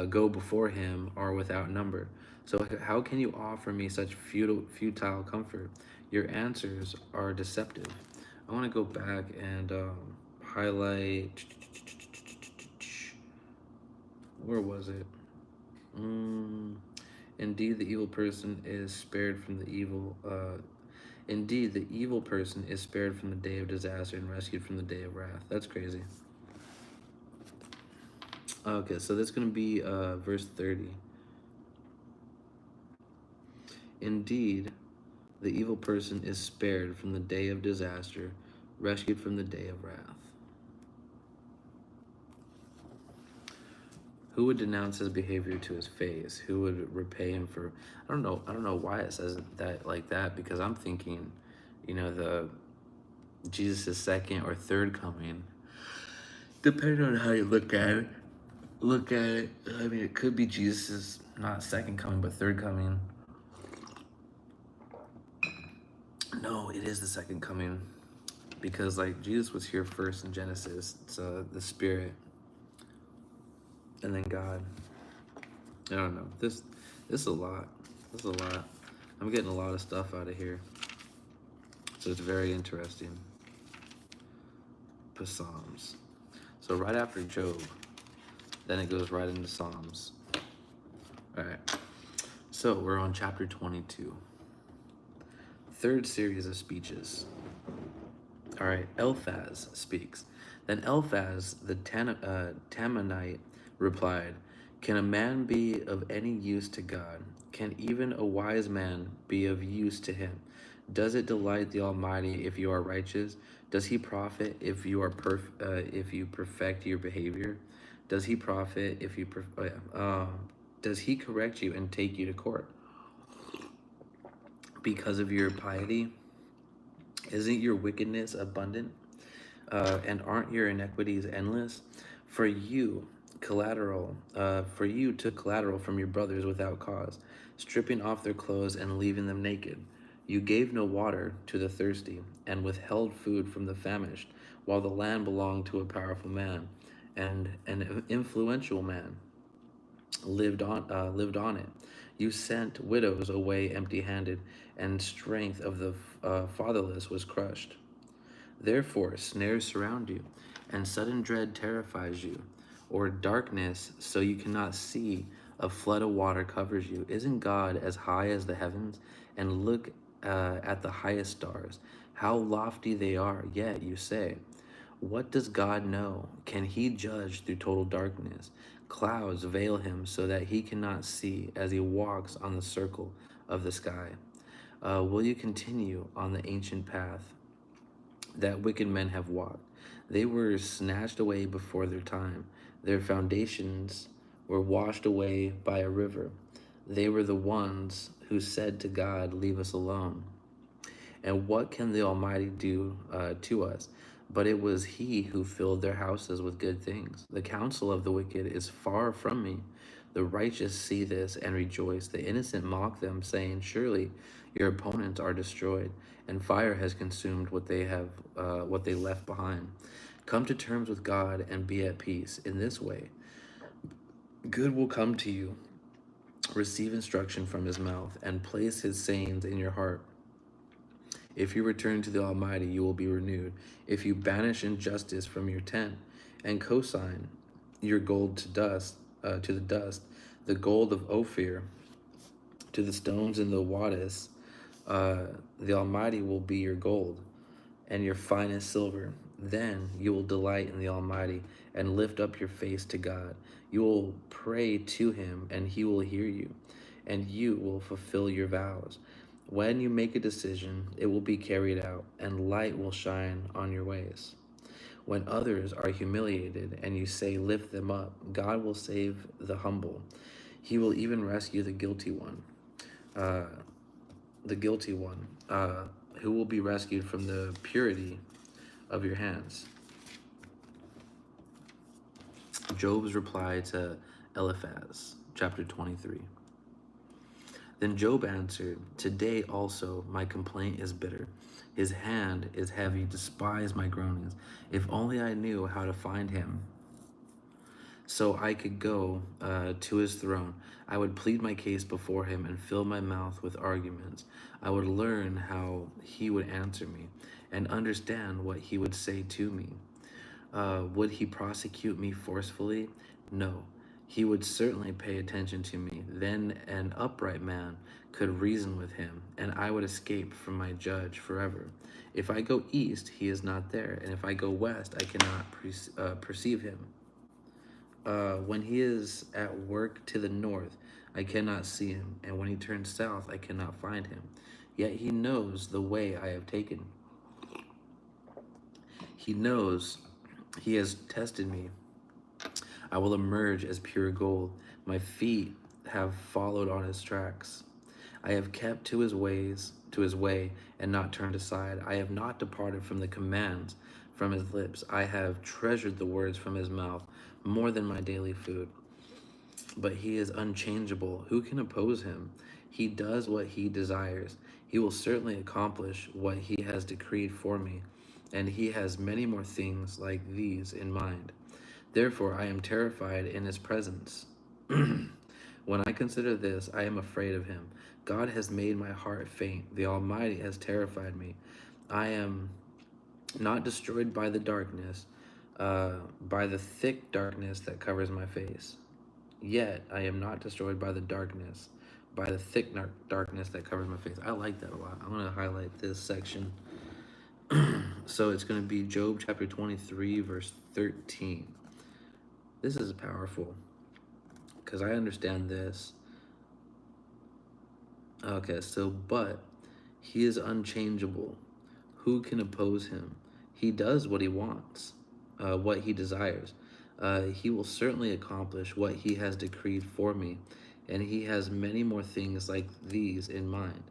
go before him are without number. So how can you offer me such futile comfort? Your answers are deceptive. I want to go back and highlight. Where was it? Mm, indeed, the evil person is spared from the evil. Indeed, the evil person is spared from the day of disaster and rescued from the day of wrath. That's crazy. Okay, so that's going to be verse 30. Indeed, the evil person is spared from the day of disaster, rescued from the day of wrath. Who would denounce his behavior to his face? Who would repay him for? I don't know why it says that like that, because I'm thinking, the Jesus' second or third coming, depending on how you look at it. I mean, it could be Jesus' not second coming, but third coming. No, it is the second coming, because like Jesus was here first in Genesis. It's the Spirit, and then God. I don't know. This is a lot. This is a lot. I'm getting a lot of stuff out of here. So it's very interesting. Psalms. So right after Job, then it goes right into Psalms. All right. So we're on chapter 22. Third series of speeches. All right. Eliphaz speaks. Then Eliphaz the Temanite replied, "Can a man be of any use to God? Can even a wise man be of use to him? Does it delight the Almighty if you are righteous? Does he profit if you are if you perfect your behavior? Does he profit if you does he correct you and take you to court because of your piety? Isn't your wickedness abundant? And aren't your iniquities endless? For you took collateral from your brothers without cause, stripping off their clothes and leaving them naked. You gave no water to the thirsty, and withheld food from the famished, while the land belonged to a powerful man, and an influential man lived on it. You sent widows away empty-handed, and strength of the fatherless was crushed. Therefore, snares surround you, and sudden dread terrifies you, or darkness so you cannot see. A flood of water covers you. Isn't God as high as the heavens? And look at the highest stars, how lofty they are. Yet you say, what does God know? Can he judge through total darkness? Clouds veil him so that he cannot see as he walks on the circle of the sky. Will you continue on the ancient path that wicked men have walked? They were snatched away before their time. Their foundations were washed away by a river. They were the ones who said to God, leave us alone. And what can the Almighty do to us? But it was he who filled their houses with good things. The counsel of the wicked is far from me. The righteous see this and rejoice. The innocent mock them, saying, surely your opponents are destroyed, and fire has consumed what they left behind. Come to terms with God and be at peace. In this way, good will come to you. Receive instruction from his mouth, and place his sayings in your heart. If you return to the Almighty, you will be renewed. If you banish injustice from your tent, and consign your gold to the dust, the gold of Ophir to the stones in the Wadis, the Almighty will be your gold, and your finest silver. Then you will delight in the Almighty, and lift up your face to God. You will pray to him, and he will hear you, and you will fulfill your vows. When you make a decision, it will be carried out, and light will shine on your ways. When others are humiliated, and you say, lift them up, God will save the humble. He will even rescue the guilty one. Who will be rescued from the purity of your hands. Job's reply to Eliphaz, chapter 23. Then Job answered, today also my complaint is bitter. His hand is heavy, despise my groanings. If only I knew how to find him. so I could go to his throne. I would plead my case before him and fill my mouth with arguments. I would learn how he would answer me and understand what he would say to me. Would he prosecute me forcefully? No. He would certainly pay attention to me. Then an upright man could reason with him, and I would escape from my judge forever. If I go east, he is not there, and if I go west, I cannot perceive him. When he is at work to the north, I cannot see him, and when he turns south, I cannot find him. Yet he knows the way I have taken. He knows he has tested me. I will emerge as pure gold. My feet have followed on his tracks. I have kept to his way, and not turned aside. I have not departed from the commands from his lips. I have treasured the words from his mouth more than my daily food. But he is unchangeable. Who can oppose him? He does what he desires. He will certainly accomplish what he has decreed for me, and he has many more things like these in mind. Therefore, I am terrified in his presence. When I consider this, I am afraid of him. God has made my heart faint. The Almighty has terrified me. I am not destroyed by the darkness, by the thick darkness that covers my face. Yet I am not destroyed by the darkness, by the thick darkness that covers my face. I like that a lot. I'm going to highlight this section. So it's going to be Job chapter 23, verse 13. This is powerful because I understand this. Okay, so, but he is unchangeable. Who can oppose him? He does what he wants, what he desires. He will certainly accomplish what he has decreed for me, and he has many more things like these in mind.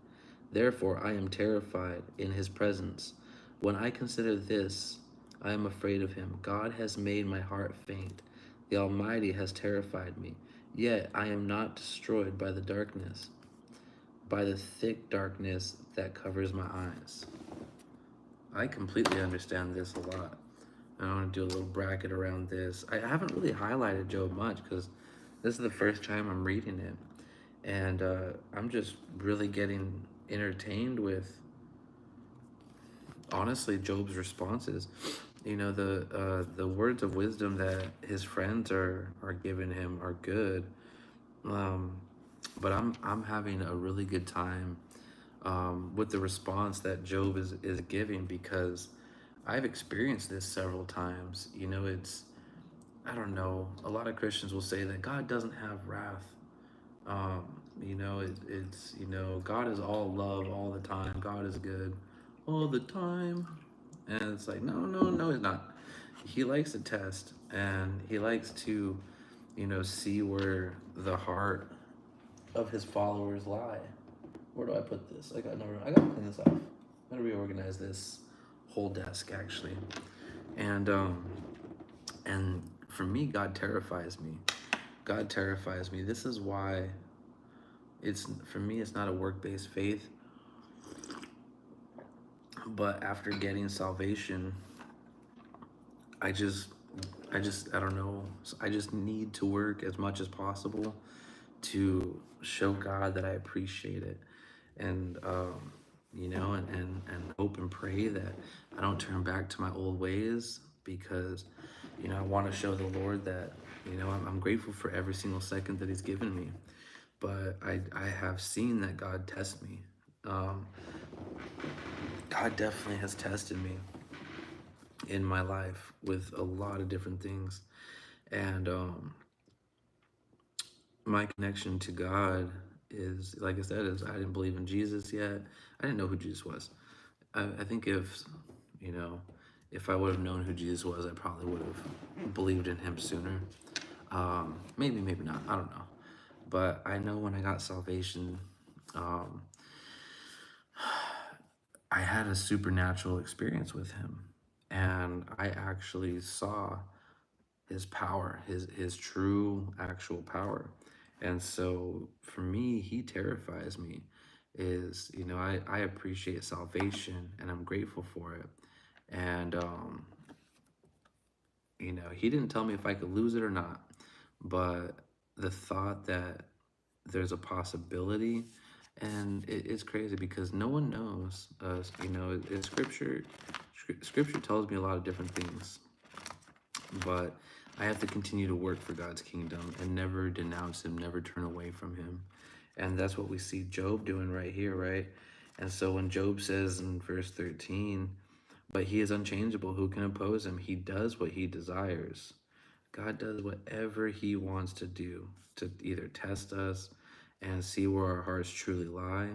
Therefore, I am terrified in his presence. When I consider this, I am afraid of him. God has made my heart faint. The Almighty has terrified me. Yet I am not destroyed by the darkness, by the thick darkness that covers my eyes. I completely understand this a lot. I want to do a little bracket around this. I haven't really highlighted Job much because this is the first time I'm reading it. And I'm just really getting entertained with, honestly, Job's responses. You know, the words of wisdom that his friends are giving him are good. But I'm having a really good time with the response that Job is giving, because I've experienced this several times. You know, I don't know, a lot of Christians will say that God doesn't have wrath. You know, it's, you know, God is all love all the time. God is good all the time. And it's like, no, he's not. He likes to test, and he likes to, you know, see where the heart of his followers lie. Where do I put this? I gotta clean this off. I'm gonna reorganize this whole desk actually. And for me, God terrifies me. God terrifies me. This is why for me, it's not a work-based faith. But after getting salvation, I don't know. I just need to work as much as possible to show God that I appreciate it. And, you know, and hope and pray that I don't turn back to my old ways, because, you know, I want to show the Lord that, you know, I'm grateful for every single second that he's given me. But I have seen that God tests me. God definitely has tested me in my life with a lot of different things. And my connection to God is, like I said, is I didn't believe in Jesus yet. I didn't know who Jesus was. I think if, you know, if I would have known who Jesus was, I probably would have believed in him sooner. Maybe not. I don't know. But I know when I got salvation, I had a supernatural experience with him, and I actually saw his power, his true actual power. And so for me, he terrifies me. Is, you know, I appreciate salvation and I'm grateful for it. And you know, he didn't tell me if I could lose it or not. but the thought that there's a possibility, and it's crazy because no one knows. In scripture, scripture tells me a lot of different things, but I have to continue to work for God's kingdom and never denounce him, never turn away from him. And that's what we see Job doing right here, right? And so when Job says in verse 13, but he is unchangeable, who can oppose him? He does what he desires. God does whatever he wants to do to either test us and see where our hearts truly lie.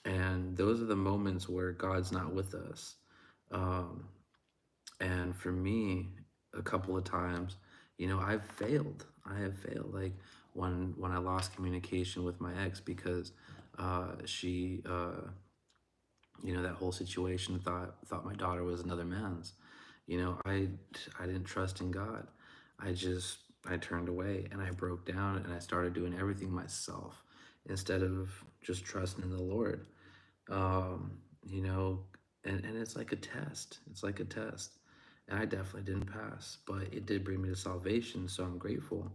And those are the moments where God's not with us. Um, and for me, a couple of times, I've failed. I have failed. Like when I lost communication with my ex because she, that whole situation thought my daughter was another man's. I didn't trust in God. I turned away and I broke down and I started doing everything myself instead of just trusting in the Lord. um, you know, and it's like a test. It's like a test. And I definitely didn't pass, but it did bring me to salvation, so I'm grateful.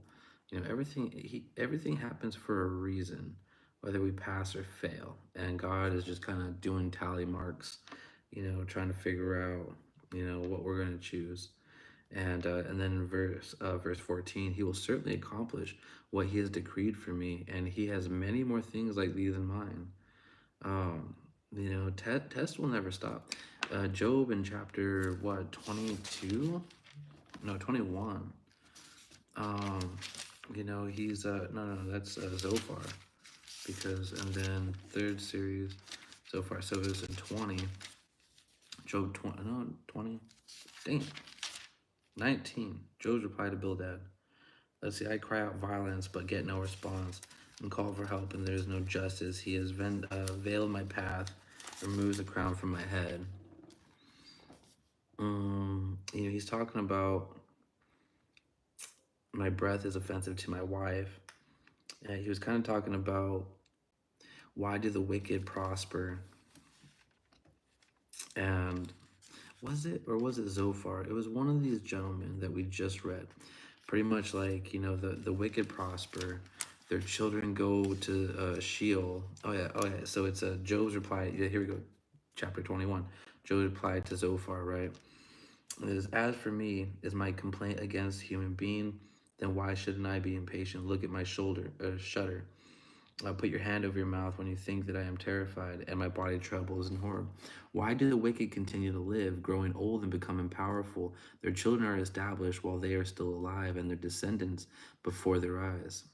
Everything happens for a reason, whether we pass or fail. And God is just kind of doing tally marks, trying to figure out, what we're going to choose. And then in verse 14, he will certainly accomplish what he has decreed for me, and he has many more things like these in mind. um, test will never stop. Job in chapter what 22? No, 21. He's no, that's Zophar, because and then third series Zophar. So it was in 20. Job 20, no 20. Dang, 19. Job's reply to Bildad. Let's see. I cry out violence, but get no response, and call for help, and there is no justice. He has veiled my path, removes the crown from my head. He's talking about my breath is offensive to my wife. And he was kind of talking about why do the wicked prosper? And was it Zophar? It was one of these gentlemen that we just read. Pretty much like, the wicked prosper, their children go to Sheol. Oh yeah. So it's Job's reply. Yeah, here we go. Chapter 21. Job replied to Zophar, right? It is, as for me, is my complaint against human being, then why shouldn't I be impatient? Look at my shudder. Put your hand over your mouth when you think that I am terrified, and my body trembles in horror. Why do the wicked continue to live, growing old and becoming powerful? Their children are established while they are still alive, and their descendants before their eyes.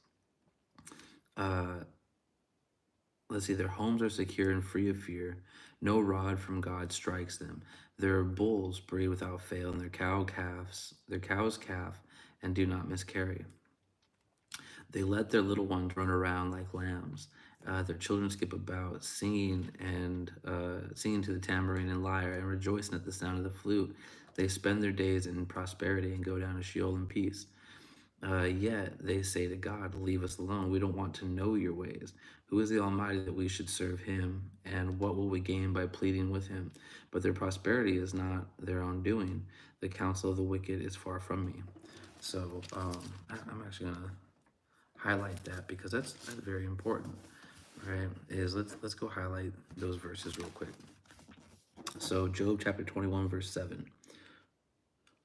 Let's see, their homes are secure and free of fear. No rod from God strikes them. Their bulls breed without fail, and their cows calf and do not miscarry. They let their little ones run around like lambs. Their children skip about, singing to the tambourine and lyre, and rejoicing at the sound of the flute. They spend their days in prosperity and go down to Sheol in peace. Yet they say to God, leave us alone. We don't want to know your ways. Who is the Almighty that we should serve him? And what will we gain by pleading with him? But their prosperity is not their own doing. The counsel of the wicked is far from me. So I'm actually going to highlight that because that's very important, right? Let's go highlight those verses real quick. So Job chapter 21 verse 7.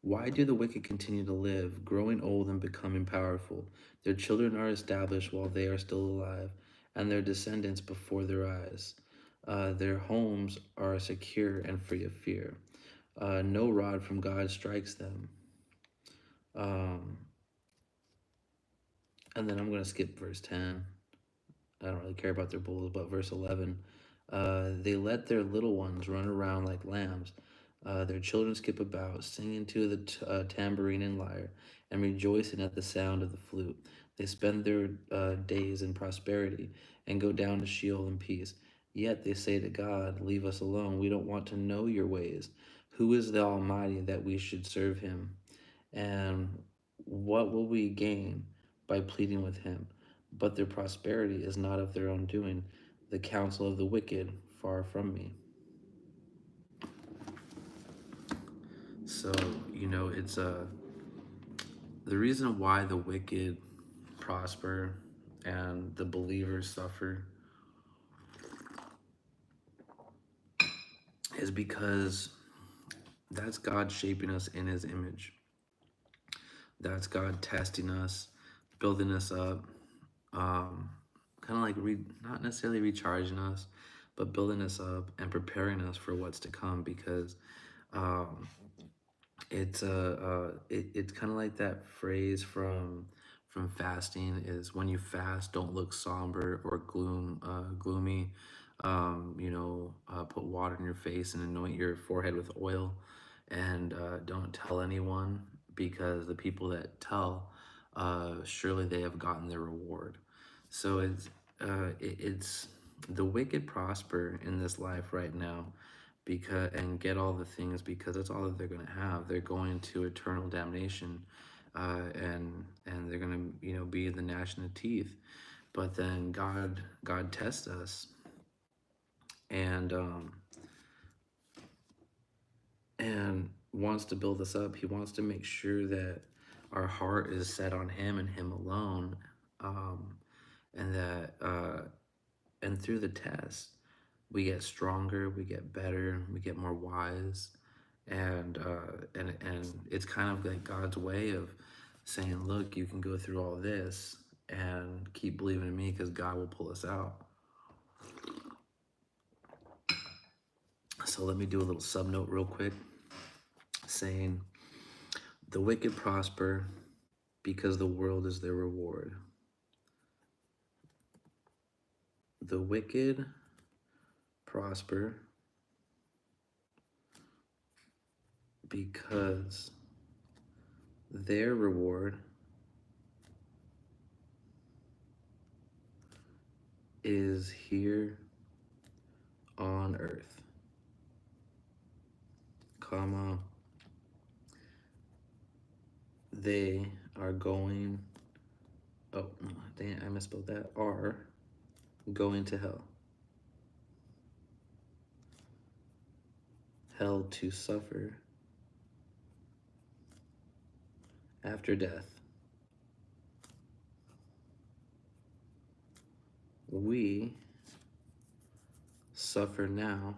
Why do the wicked continue to live, growing old and becoming powerful? Their children are established while they are still alive, and their descendants before their eyes. Their homes are secure and free of fear. No rod from God strikes them. And then I'm going to skip verse 10. I don't really care about their bulls, but verse 11. They let their little ones run around like lambs. Their children skip about, singing to the tambourine and lyre, and rejoicing at the sound of the flute. They spend their days in prosperity and go down to Sheol in peace. Yet they say to God, leave us alone. We don't want to know your ways. Who is the Almighty that we should serve him? And what will we gain by pleading with him? But their prosperity is not of their own doing. The counsel of the wicked far from me. So, it's The reason why the wicked prosper and the believers suffer is because that's God shaping us in his image. That's God testing us, building us up, kind of like not necessarily recharging us, but building us up and preparing us for what's to come. Because um, it's kind of like that phrase from fasting is when you fast, don't look somber or gloomy. Put water in your face and anoint your forehead with oil, and don't tell anyone, because the people that tell, surely they have gotten their reward. So it's the wicked prosper in this life right now, because and get all the things, because that's all that they're going to have. They're going to eternal damnation, and they're going to be the gnashing of teeth. But then God tests us, and and wants to build us up. He wants to make sure that our heart is set on him and him alone, um, and that and through the test we get stronger, we get better, we get more wise, and it's kind of like God's way of saying, look, you can go through all this and keep believing in me, because God will pull us out. So let me do a little sub note real quick, saying the wicked prosper because the world is their reward. The wicked prosper because their reward is here on earth, comma, they are going, oh, dang, I misspelled that, are going to hell. Hell to suffer after death. We suffer now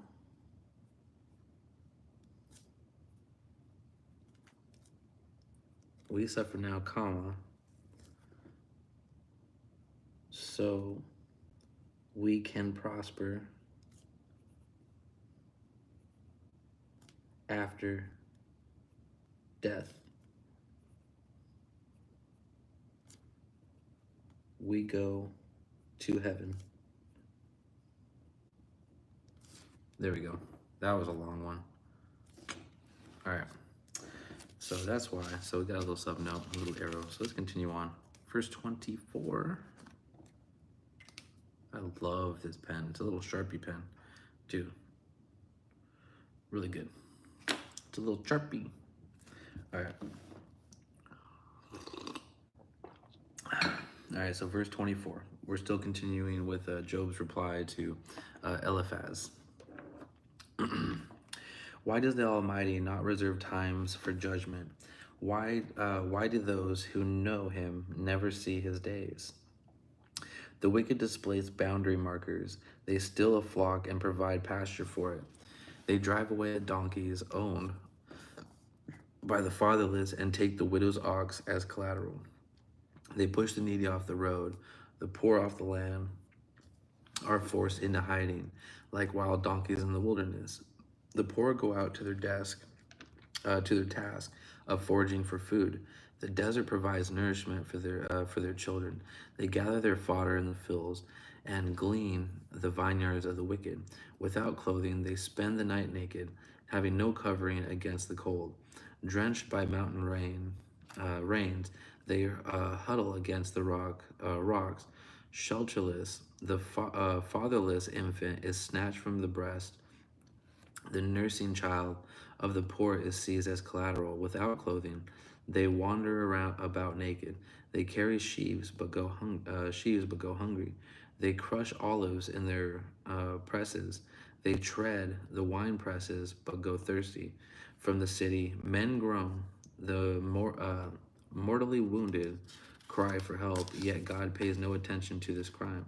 comma, so we can prosper after death. We go to heaven. There we go. That was a long one. All right. So that's why. So we got a little sub note, a little arrow. So let's continue on. Verse 24. I love this pen. It's a little Sharpie pen, too. Really good. It's a little Sharpie. All right. All right, so verse 24. We're still continuing with Job's reply to Eliphaz. Why does the Almighty not reserve times for judgment? Why do those who know him never see his days? The wicked displace boundary markers. They steal a flock and provide pasture for it. They drive away the donkeys owned by the fatherless and take the widow's ox as collateral. They push the needy off the road. The poor off the land are forced into hiding like wild donkeys in the wilderness. The poor go out to their task of foraging for food. The desert provides nourishment for their children. They gather their fodder in the fields and glean the vineyards of the wicked. Without clothing, they spend the night naked, having no covering against the cold. Drenched by mountain rains, they huddle against the rocks. Shelterless, the fatherless infant is snatched from the breast. The nursing child of the poor is seized as collateral. Without clothing, they wander about naked. They carry sheaves but go hungry. They crush olives in their presses. They tread the wine presses but go thirsty. From the city, men groan. The mortally wounded, cry for help, yet God pays no attention to this crime.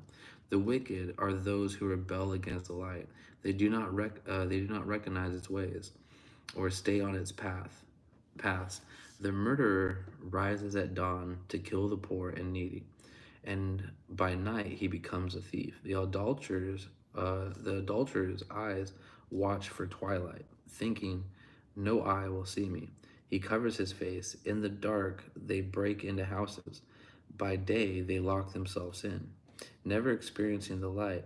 The wicked are those who rebel against the light. They do not recognize its ways or stay on its paths. The murderer rises at dawn to kill the poor and needy, and by night he becomes a thief. The adulterer's eyes watch for twilight, thinking, "No eye will see me." He covers his face. In the dark, they break into houses. By day, they lock themselves in, never experiencing the light.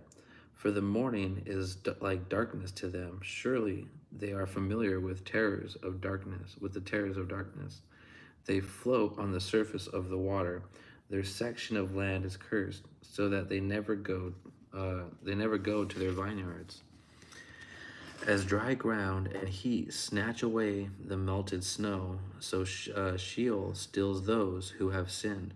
For the morning is like darkness to them. Surely they are familiar with the terrors of darkness. They float on the surface of the water. Their section of land is cursed, so that they never go. They never go to their vineyards. As dry ground and heat snatch away the melted snow, so Sheol stills those who have sinned.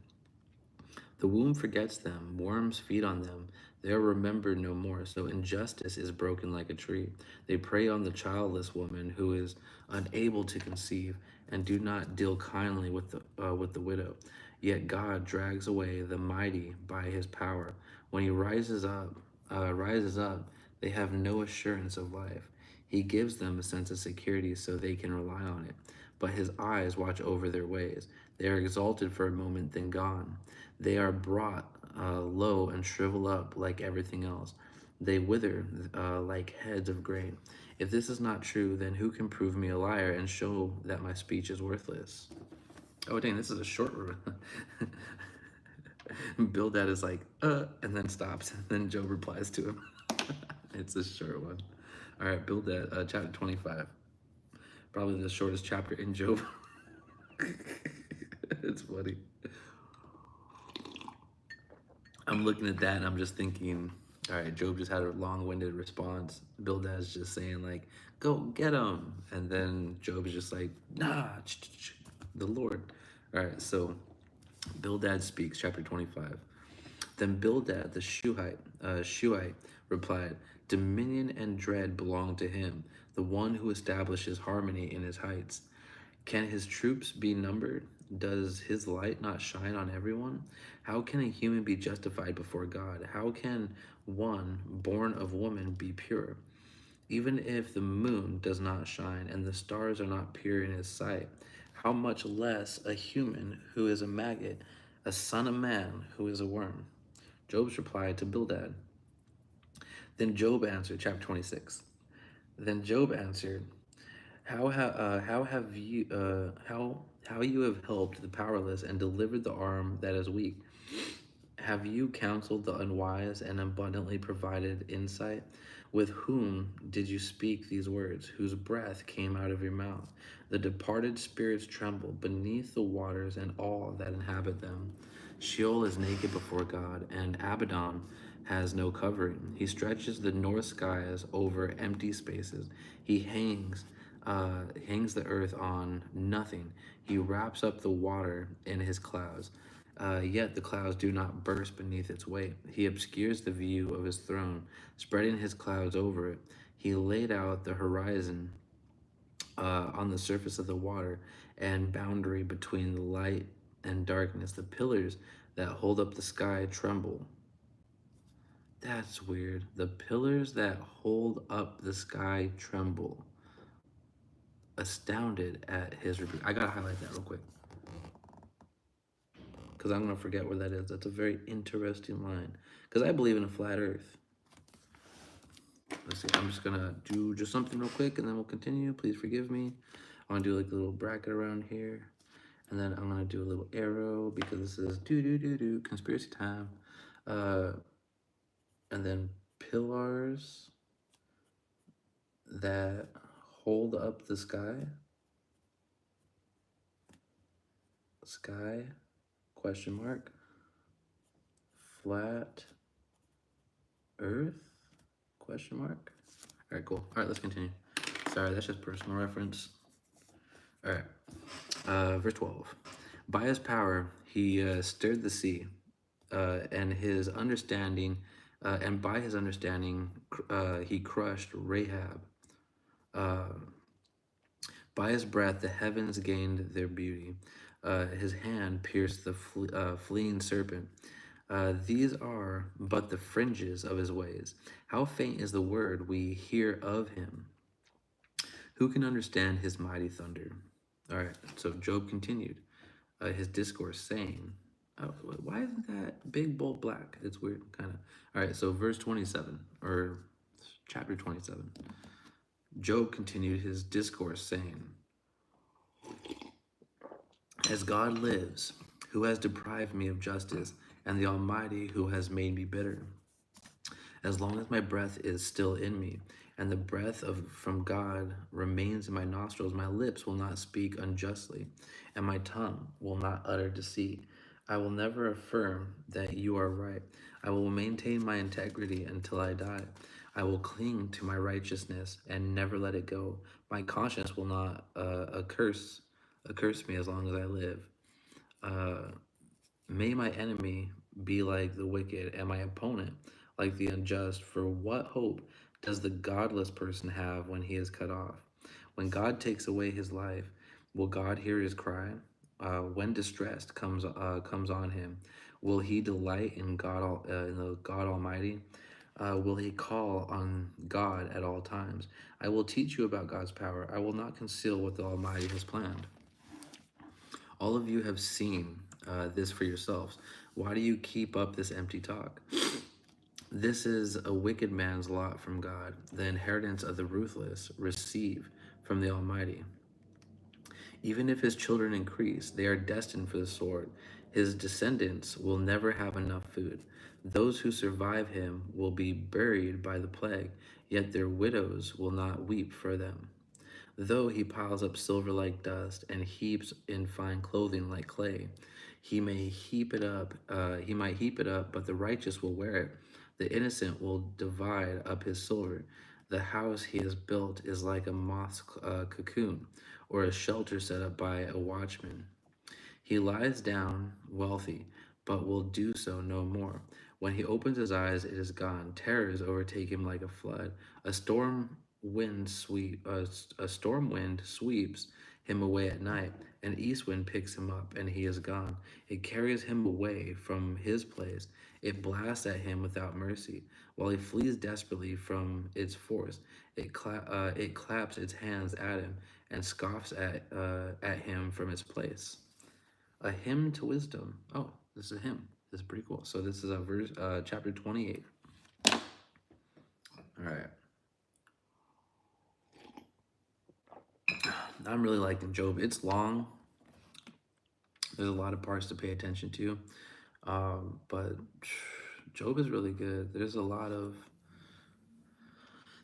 The womb forgets them, worms feed on them. They are remembered no more. So injustice is broken like a tree. They prey on the childless woman who is unable to conceive, and do not deal kindly with the widow. Yet God drags away the mighty by his power. When he rises up, they have no assurance of life. He gives them a sense of security so they can rely on it. But his eyes watch over their ways. They are exalted for a moment, then gone. They are brought low and shrivel up like everything else. They wither like heads of grain. If this is not true, then who can prove me a liar and show that my speech is worthless? Oh, dang, this is a short one. Bildad is like, and then stops. And then Job replies to him. It's a short one. All right, Bildad, chapter 25. Probably the shortest chapter in Job. It's funny. I'm looking at that and I'm just thinking, all right, Job just had a long-winded response. Bildad's just saying like, "Go get him," and then Job is just like, "Nah, the Lord." All right, so Bildad speaks, chapter 25. Then Bildad the Shuhite replied, "Dominion and dread belong to him, the one who establishes harmony in his heights. Can his troops be numbered? Does his light not shine on everyone? How can a human be justified before God? How can one born of woman be pure? Even if the moon does not shine and the stars are not pure in his sight, how much less a human who is a maggot, a son of man who is a worm?" Job's reply to Bildad. Then Job answered, chapter 26. Then Job answered, how you have helped the powerless and delivered the arm that is weak? Have you counseled the unwise and abundantly provided insight? With whom did you speak these words? Whose breath came out of your mouth? The departed spirits tremble beneath the waters and all that inhabit them. Sheol is naked before God, and Abaddon has no covering. He stretches the north skies over empty spaces. He hangs the earth on nothing. He wraps up the water in his clouds. Yet the clouds do not burst beneath its weight. He obscures the view of his throne, spreading his clouds over it. He laid out the horizon on the surface of the water and boundary between the light and darkness. The pillars that hold up the sky tremble. That's weird. The pillars that hold up the sky tremble, astounded at his rebuke. I gotta highlight that real quick because I'm gonna forget where that is. That's a very interesting line because I believe in a flat earth. Let's see, I'm just gonna do just something real quick and then we'll continue. Please forgive me. I wanna do like a little bracket around here. And then I'm gonna do a little arrow because this is conspiracy time. And then pillars that hold up the sky. Sky, question mark. Flat earth, question mark. All right, cool. All right, let's continue. Sorry, that's just personal reference. All right, verse 12. By his power, he stirred the sea, and by his understanding, he crushed Rahab. By his breath, the heavens gained their beauty. His hand pierced the fleeing serpent. These are but the fringes of his ways. How faint is the word we hear of him? Who can understand his mighty thunder? All right, so Job continued his discourse, saying, oh, why isn't that big, bold, black? It's weird, kind of. All right, so verse 27, or chapter 27. Job continued his discourse, saying, as God lives, who has deprived me of justice, and the Almighty who has made me bitter. As long as my breath is still in me, and the breath from God remains in my nostrils, my lips will not speak unjustly, and my tongue will not utter deceit. I will never affirm that you are right. I will maintain my integrity until I die. I will cling to my righteousness and never let it go. My conscience will not accurse me as long as I live. May my enemy be like the wicked, and my opponent like the unjust. For what hope does the godless person have when he is cut off? When God takes away his life, will God hear his cry? When distress comes on him, will he delight in in the God Almighty? Will he call on God at all times? I will teach you about God's power. I will not conceal what the Almighty has planned. All of you have seen this for yourselves. Why do you keep up this empty talk? This is a wicked man's lot from God. The inheritance of the ruthless receive from the Almighty. Even if his children increase, they are destined for the sword. His descendants will never have enough food. Those who survive him will be buried by the plague, yet their widows will not weep for them. Though he piles up silver like dust and heaps in fine clothing like clay, he may heap it up. He might heap it up, but the righteous will wear it. The innocent will divide up his silver. The house he has built is like a moth's cocoon, or a shelter set up by a watchman. He lies down wealthy, but will do so no more. When he opens his eyes, it is gone. Terrors overtake him like a flood. A storm wind sweeps him away at night. An east wind picks him up, and he is gone. It carries him away from his place. It blasts at him without mercy. While he flees desperately from its force, it claps its hands at him and scoffs at him from its place. A hymn to wisdom. Oh, this is a hymn. This is pretty cool. So this is a verse, chapter 28. All right. I'm really liking Job. It's long. There's a lot of parts to pay attention to. But Job is really good. There's a lot of,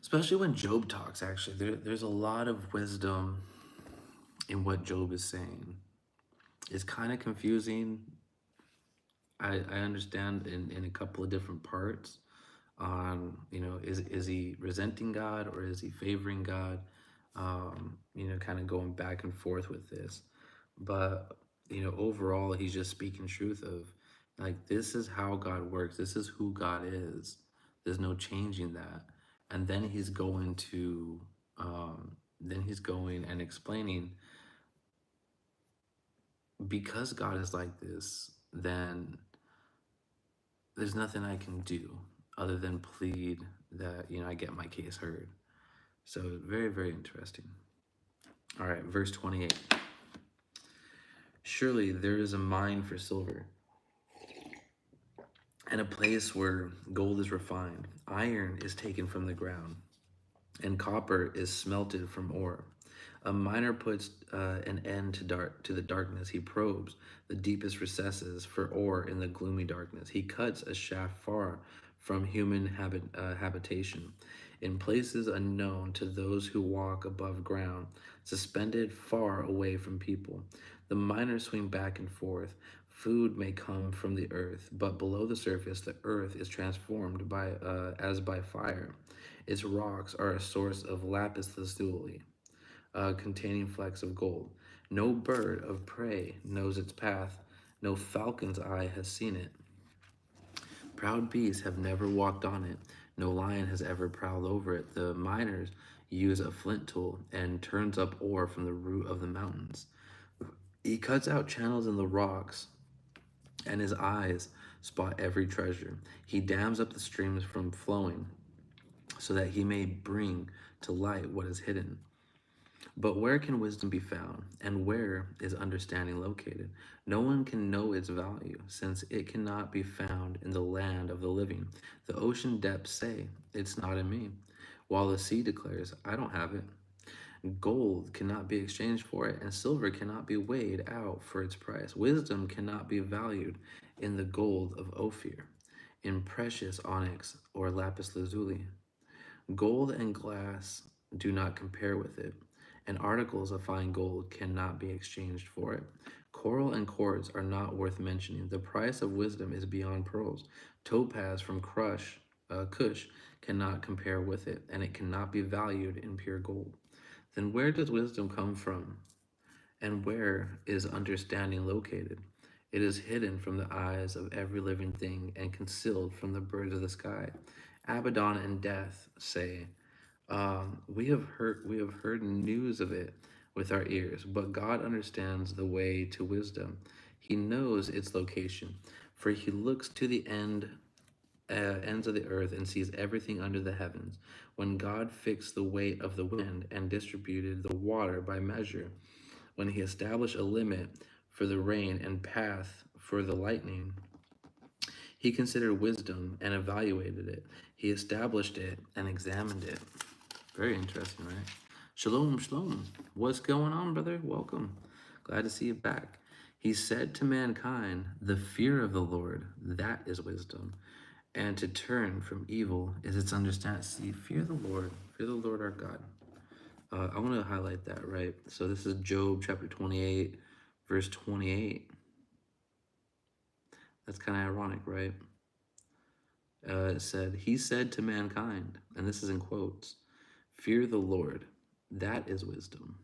especially when Job talks, actually, there's a lot of wisdom in what Job is saying. It's kind of confusing. I understand in a couple of different parts on, is he resenting God or is he favoring God? Kind of going back and forth with this. But, overall, he's just speaking truth of, like, this is how God works. This is who God is. There's no changing that. And then he's going to, and explaining, because God is like this, then there's nothing I can do other than plead that, I get my case heard. So very, very interesting. All right, verse 28. Surely there is a mine for silver, and a place where gold is refined. Iron is taken from the ground, and copper is smelted from ore. A miner puts an end to the darkness. He probes the deepest recesses for ore in the gloomy darkness. He cuts a shaft far from human habitation, in places unknown to those who walk above ground, suspended far away from people. The miners swing back and forth. Food may come from the earth, but below the surface, the earth is transformed as by fire. Its rocks are a source of lapis lazuli, containing flecks of gold. No bird of prey knows its path. No falcon's eye has seen it. Proud beasts have never walked on it. No lion has ever prowled over it. The miners use a flint tool and turns up ore from the root of the mountains. He cuts out channels in the rocks, and his eyes spot every treasure. He dams up the streams from flowing, so that he may bring to light what is hidden. But where can wisdom be found, and where is understanding located? No one can know its value, since it cannot be found in the land of the living. The ocean depths say, "It's not in me," while the sea declares, "I don't have it." Gold cannot be exchanged for it, and silver cannot be weighed out for its price. Wisdom cannot be valued in the gold of Ophir, in precious onyx or lapis lazuli. Gold and glass do not compare with it, and articles of fine gold cannot be exchanged for it. Coral and quartz are not worth mentioning. The price of wisdom is beyond pearls. Topaz from Cush cannot compare with it, and it cannot be valued in pure gold. Then where does wisdom come from, and where is understanding located? It is hidden from the eyes of every living thing and concealed from the birds of the sky. Abaddon and death say, we have heard news of it with our ears, but God understands the way to wisdom. He knows its location, for he looks to the ends of the earth and sees everything under the heavens. When God fixed the weight of the wind and distributed the water by measure, when he established a limit for the rain and path for the lightning, he considered wisdom and evaluated it. He established it and examined it. Very interesting, right? Shalom, shalom. What's going on, brother? Welcome. Glad to see you back. He said to mankind, "The fear of the Lord, that is wisdom, and to turn from evil is its understanding." See, fear the Lord our God. I want to highlight that, right? So this is Job chapter 28, verse 28. That's kind of ironic, right? It said, he said to mankind, and this is in quotes, "Fear the Lord, that is wisdom,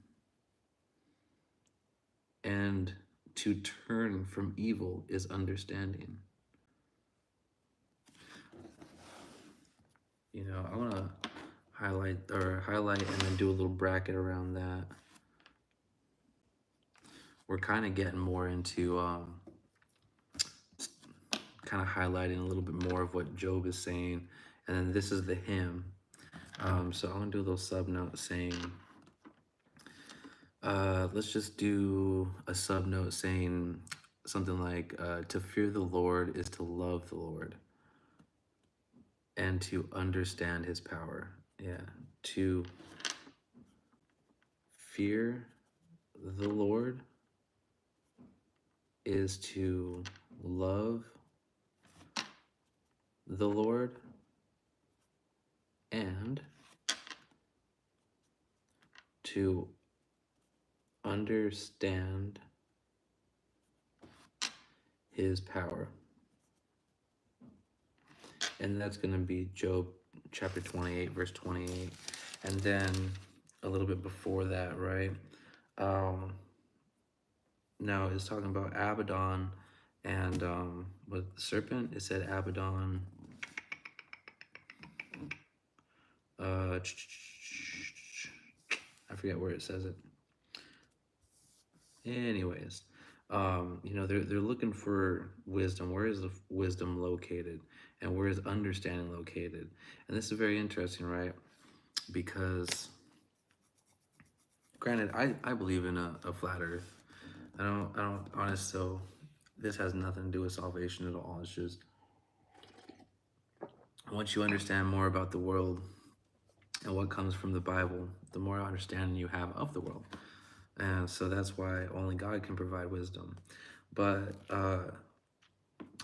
and to turn from evil is understanding." You know, I want to highlight and then do a little bracket around that. We're kind of getting more into kind of highlighting a little bit more of what Job is saying, and then this is the hymn. So I'm gonna do a little sub note saying, let's just do a sub note saying something like, to fear the Lord is to love the Lord and to understand his power. Yeah, to fear the Lord is to love the Lord and to understand his power. And that's going to be Job chapter 28, verse 28. And then a little bit before that, right? Now it's talking about Abaddon and with the serpent. It said Abaddon. I forget where it says it. Anyways, you know, they're looking for wisdom. Where is the wisdom located, and where is understanding located? And this is very interesting, right? Because, granted, I believe in a flat Earth. I don't honest. So this has nothing to do with salvation at all. It's just once you understand more about the world and what comes from the Bible, the more understanding you have of the world. And so that's why only God can provide wisdom. But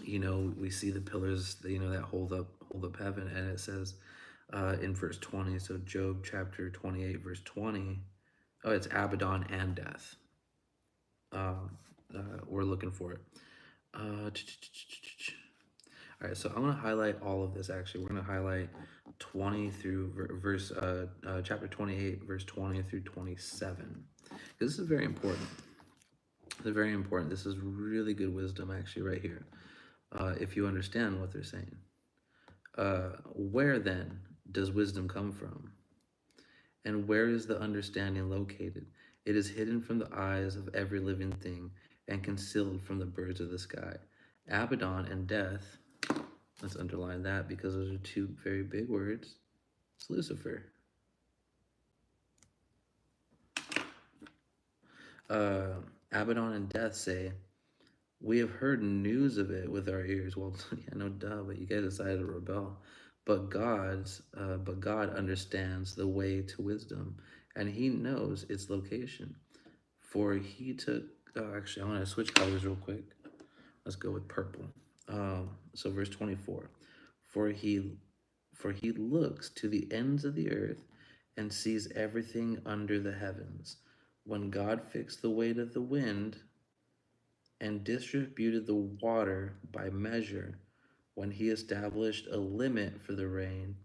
you know, we see the pillars, you know, that hold up heaven, and it says in verse 20. So Job chapter 28, verse 20. Oh, it's Abaddon and death. We're looking for it. All right, so I'm going to highlight all of this. Actually, we're going to highlight 20 through verse chapter 28, verse 20 through 27. This is very important. It's very important. This is really good wisdom, actually, right here. If you understand what they're saying. Where then does wisdom come from? And where is the understanding located? It is hidden from the eyes of every living thing and concealed from the birds of the sky. Abaddon and death, let's underline that because those are two very big words. It's Lucifer. Abaddon and death say, we have heard news of it with our ears. Well, yeah, no duh, but you guys decided to rebel. But God understands the way to wisdom, and He knows its location. For He took. Oh, actually, I want to switch colors real quick. Let's go with purple. So verse 24. For he, for He looks to the ends of the earth and sees everything under the heavens. When God fixed the weight of the wind and distributed the water by measure, when He established a limit for the rain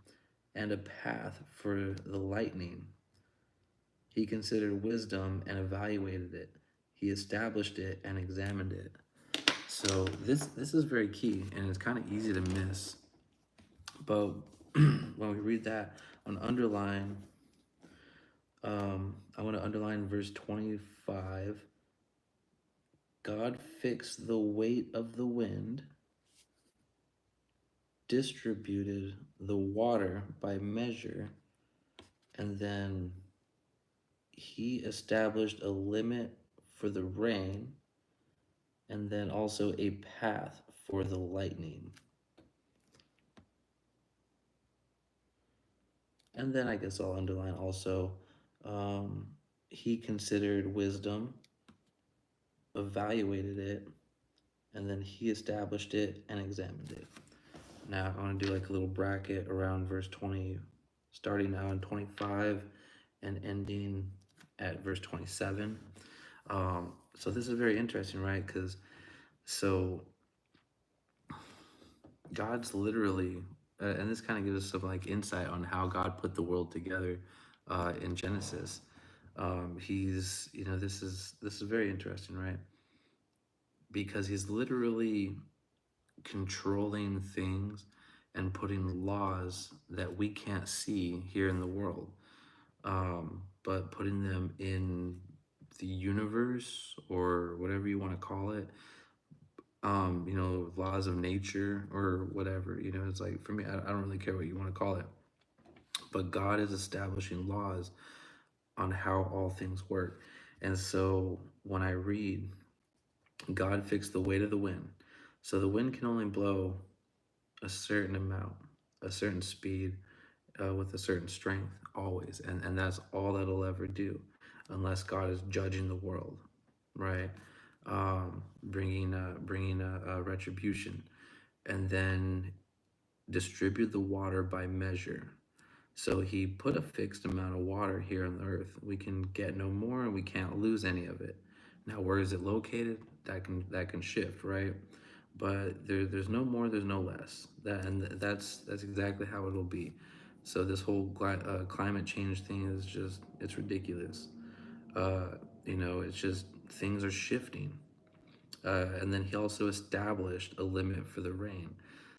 and a path for the lightning, He considered wisdom and evaluated it. He established it and examined it. So this is very key, and it's kind of easy to miss. But when we read that on underline, I want to underline verse 25. God fixed the weight of the wind, distributed the water by measure, and then He established a limit for the rain, and then also a path for the lightning. And then I guess I'll underline also, He considered wisdom, evaluated it, and then He established it and examined it. Now I want to do like a little bracket around verse 20, starting now in 25 and ending at verse 27. So this is very interesting, right? Because so God's literally, and this kind of gives us some like insight on how God put the world together in Genesis. He's, this is very interesting, right? Because He's literally controlling things and putting laws that we can't see here in the world, but putting them in the universe or whatever you want to call it. Laws of nature or whatever. It's like, for me, I don't really care what you want to call it, but God is establishing laws on how all things work. And so when I read, God fixed the weight of the wind. So the wind can only blow a certain amount, a certain speed, with a certain strength always. And that's all that it'll ever do unless God is judging the world, right? Bringing a retribution, and then distribute the water by measure. So He put a fixed amount of water here on the earth. We can get no more, and we can't lose any of it. Now, where is it located? That can shift, right? But there's no more, there's no less. That's exactly how it'll be. So this whole climate change thing is just, it's ridiculous. It's just things are shifting. And then He also established a limit for the rain.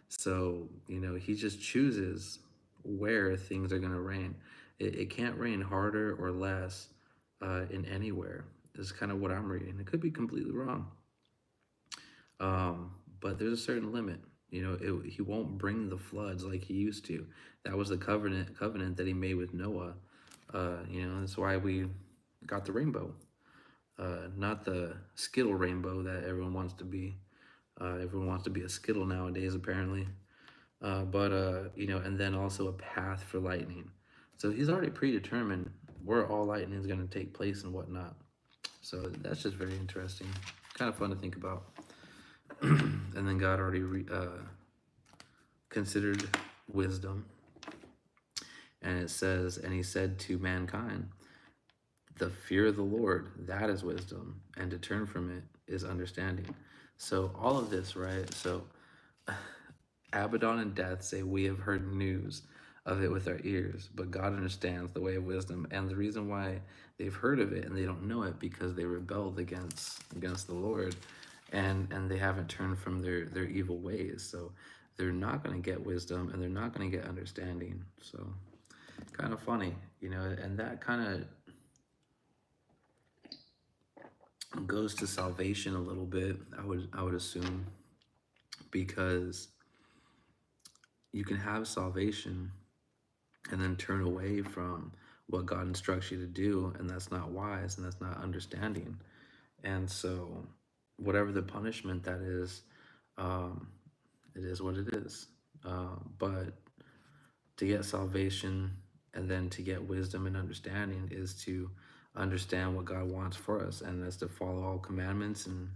So, He just chooses where things are going to rain. It can't rain harder or less in anywhere. This is kind of what I'm reading. It could be completely wrong. But there's a certain limit. He won't bring the floods like He used to. That was the covenant that He made with Noah. That's why we got the rainbow. Not the Skittle rainbow that everyone wants to be. Everyone wants to be a Skittle nowadays, apparently. And then also a path for lightning. So He's already predetermined where all lightning is going to take place and whatnot. So that's just very interesting. Kind of fun to think about. And then God already considered wisdom. And it says, and He said to mankind, the fear of the Lord, that is wisdom, and to turn from it is understanding. So all of this, right? So Abaddon and death say, we have heard news of it with our ears, but God understands the way of wisdom. And the reason why they've heard of it and they don't know it, because they rebelled against the Lord, and they haven't turned from their evil ways. So they're not going to get wisdom, and they're not going to get understanding. So kind of funny, and that kind of goes to salvation a little bit, I would assume, because you can have salvation and then turn away from what God instructs you to do, and that's not wise and that's not understanding. And so, whatever the punishment that is, um, it is what it is. But to get salvation and then to get wisdom and understanding is to understand what God wants for us, and that's to follow all commandments and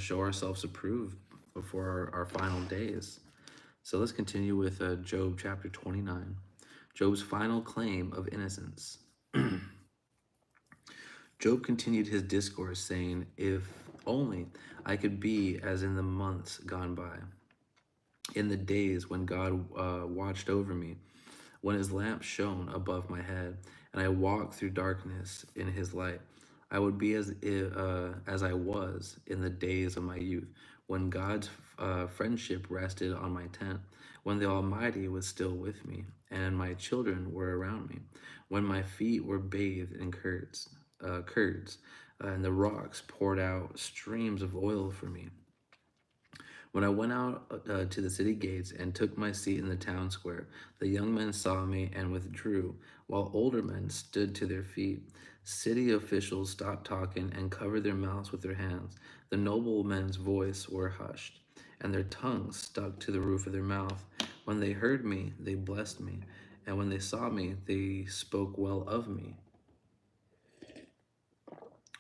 show ourselves approved before our final days. So let's continue with Job chapter 29. Job's final claim of innocence. Job continued his discourse, saying, "If only I could be as in the months gone by, in the days when God watched over me, when his lamp shone above my head, and I walked through darkness in his light. I would be as I was in the days of my youth, when God's friendship rested on my tent, when the Almighty was still with me, and my children were around me, when my feet were bathed in curds, and the rocks poured out streams of oil for me. When I went out to the city gates and took my seat in the town square, the young men saw me and withdrew, while older men stood to their feet. City officials stopped talking and covered their mouths with their hands. The noblemen's voice were hushed, and their tongues stuck to the roof of their mouth. When they heard me, they blessed me, and when they saw me, they spoke well of me.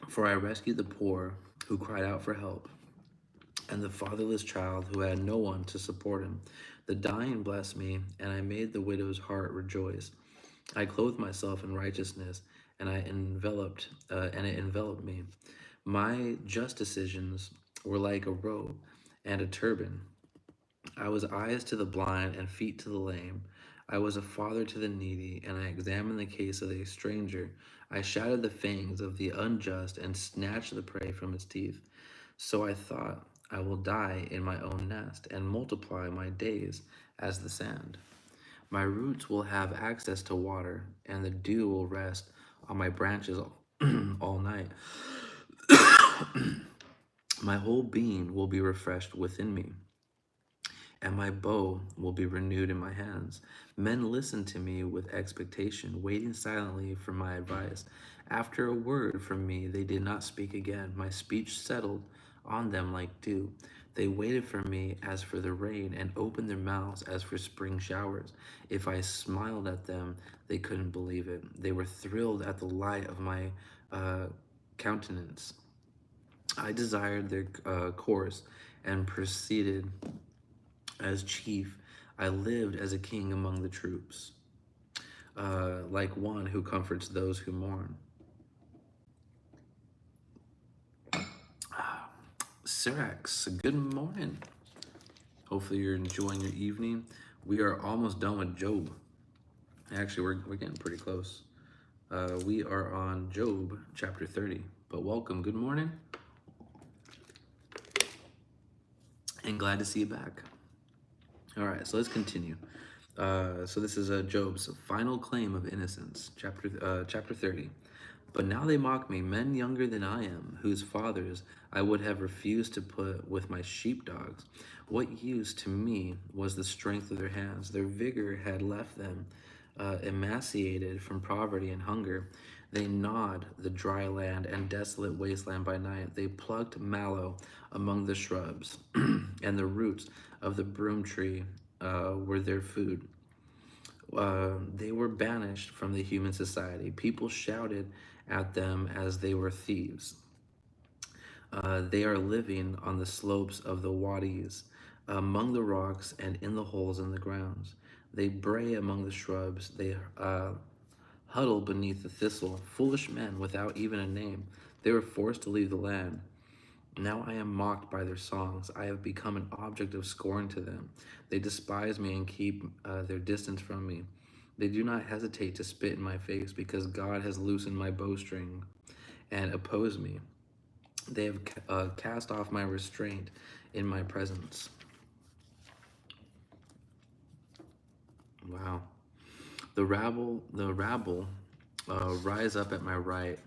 For I rescued the poor who cried out for help, and the fatherless child who had no one to support him. The dying blessed me, and I made the widow's heart rejoice. I clothed myself in righteousness, and it enveloped me. My just decisions were like a robe and a turban. I was eyes to the blind and feet to the lame. I was a father to the needy, and I examined the case of the stranger. I shattered the fangs of the unjust and snatched the prey from its teeth. So I thought, I will die in my own nest and multiply my days as the sand. My roots will have access to water, and the dew will rest on my branches all night. My whole being will be refreshed within me, and my bow will be renewed in my hands. Men listened to me with expectation, waiting silently for my advice. After a word from me, they did not speak again. My speech settled on them like dew. They waited for me as for the rain and opened their mouths as for spring showers. If I smiled at them, they couldn't believe it. They were thrilled at the light of my countenance. I desired their course and proceeded as chief. I lived as a king among the troops, like one who comforts those who mourn. Syrax, good morning. Hopefully you're enjoying your evening. We are almost done with Job. Actually, we're getting pretty close. We are on Job chapter 30. But welcome, good morning, and glad to see you back. All right, so let's continue. So this is Job's final claim of innocence, chapter 30. But now they mock me, men younger than I am, whose fathers I would have refused to put with my sheepdogs. What use to me was the strength of their hands? Their vigor had left them emaciated from poverty and hunger. They gnawed the dry land and desolate wasteland by night. They plucked mallow among the shrubs, and the roots of the broom tree were their food. They were banished from the human society. People shouted at them as they were thieves. They are living on the slopes of the wadis, among the rocks and in the holes in the grounds. They bray among the shrubs. They huddle beneath the thistle. Foolish men without even a name. They were forced to leave the land. Now I am mocked by their songs. I have become an object of scorn to them. They despise me and keep their distance from me. They do not hesitate to spit in my face because God has loosened my bowstring and opposed me. They have cast off my restraint in my presence. Wow. The rabble rise up at my right.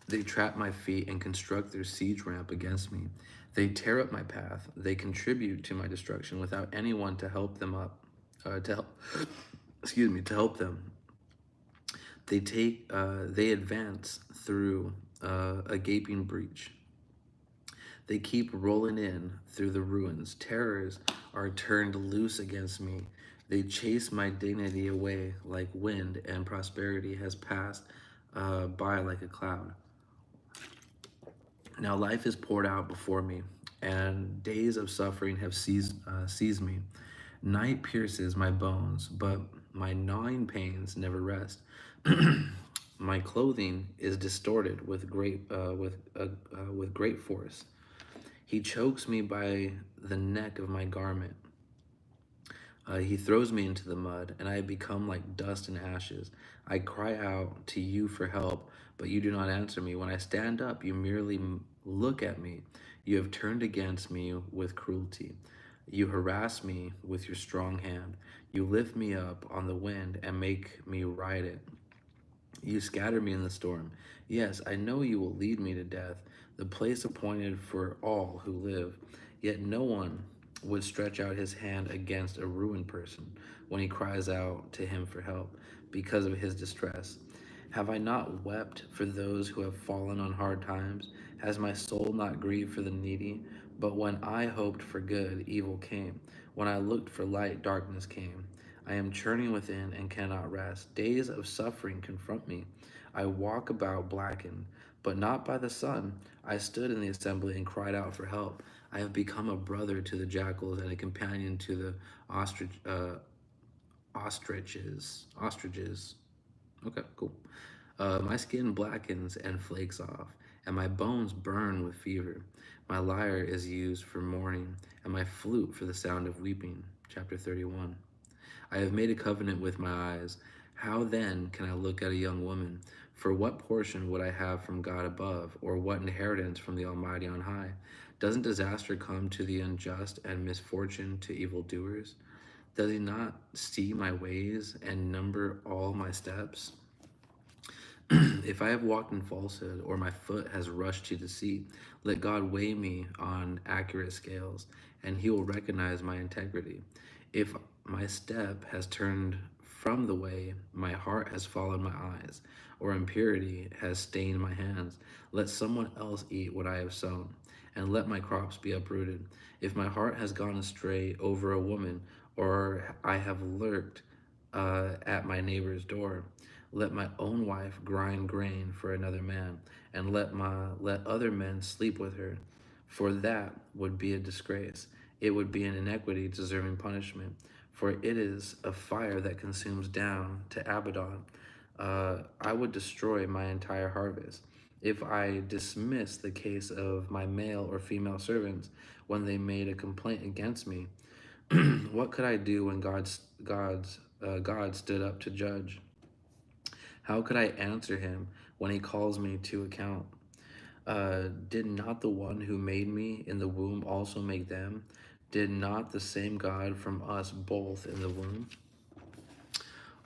They trap my feet and construct their siege ramp against me. They tear up my path. They contribute to my destruction without anyone to help them up, to help, to help them. They advance through a gaping breach. They keep rolling in through the ruins. Terrors are turned loose against me. They chase my dignity away like wind, and prosperity has passed by like a cloud. Now life is poured out before me, and days of suffering have seized me. Night pierces my bones, but my gnawing pains never rest. My clothing is distorted with great force. He chokes me by the neck of my garment. He throws me into the mud, and I have become like dust and ashes. I cry out to you for help, but you do not answer me. When I stand up, you merely look at me. You have turned against me with cruelty. You harass me with your strong hand. You lift me up on the wind and make me ride it. You scatter me in the storm. Yes, I know you will lead me to death, the place appointed for all who live. Yet no one would stretch out his hand against a ruined person when he cries out to him for help because of his distress. Have I not wept for those who have fallen on hard times? Has my soul not grieved for the needy? But when I hoped for good, evil came. When I looked for light, darkness came. I am churning within and cannot rest. Days of suffering confront me. I walk about blackened, but not by the sun. I stood in the assembly and cried out for help. I have become a brother to the jackals and a companion to the ostriches. Ostriches. Okay, cool. My skin blackens and flakes off, and my bones burn with fever. My lyre is used for mourning, and my flute for the sound of weeping. Chapter 31. I have made a covenant with my eyes. How then can I look at a young woman? For what portion would I have from God above, or what inheritance from the Almighty on high? Doesn't disaster come to the unjust and misfortune to evildoers? Does he not see my ways and number all my steps? If I have walked in falsehood, or my foot has rushed to deceit, let God weigh me on accurate scales, and he will recognize my integrity. If my step has turned from the way, my heart has followed my eyes, or impurity has stained my hands, let someone else eat what I have sown, and let my crops be uprooted. If my heart has gone astray over a woman, or I have lurked at my neighbor's door, let my own wife grind grain for another man, and let other men sleep with her, for that would be a disgrace. It would be an iniquity deserving punishment, for it is a fire that consumes down to Abaddon. I would destroy my entire harvest if I dismiss the case of my male or female servants when they made a complaint against me. What could I do when God stood up to judge? How could I answer him when he calls me to account? Did not the one who made me in the womb also make them? Did not the same God from us both in the womb?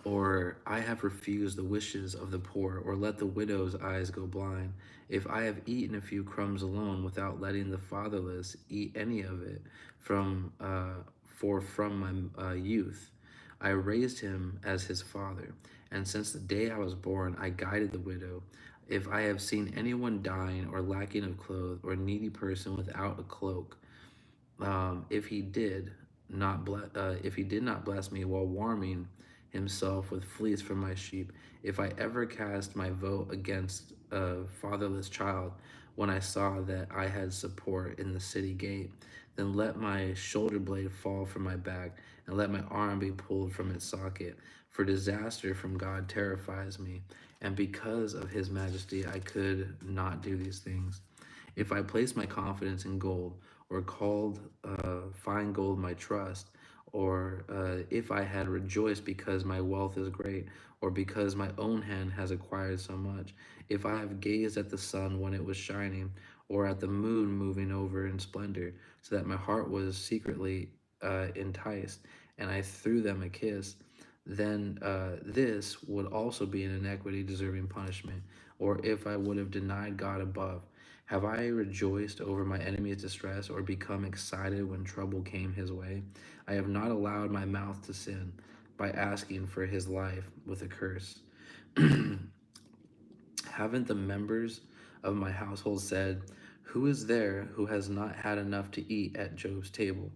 Or I have refused the wishes of the poor, or let the widow's eyes go blind. If I have eaten a few crumbs alone without letting the fatherless eat any of it, from my youth, I raised him as his father, and since the day I was born, I guided the widow. If I have seen anyone dying or lacking of clothes, or needy person without a cloak, if he did if he did not bless me while warming himself with fleece from my sheep, if I ever cast my vote against a fatherless child, when I saw that I had support in the city gate, then let my shoulder blade fall from my back, and let my arm be pulled from its socket. For disaster from God terrifies me, and because of his majesty I could not do these things. If I place my confidence in gold, or called fine gold my trust, or if I had rejoiced because my wealth is great, or because my own hand has acquired so much, if I have gazed at the sun when it was shining, or at the moon moving over in splendor, so that my heart was secretly enticed, and I threw them a kiss, then this would also be an inequity deserving punishment. or if I would have denied God above. Have I rejoiced over my enemy's distress, or become excited when trouble came his way? I have not allowed my mouth to sin by asking for his life with a curse. Haven't the members of my household said, who is there who has not had enough to eat at Job's table?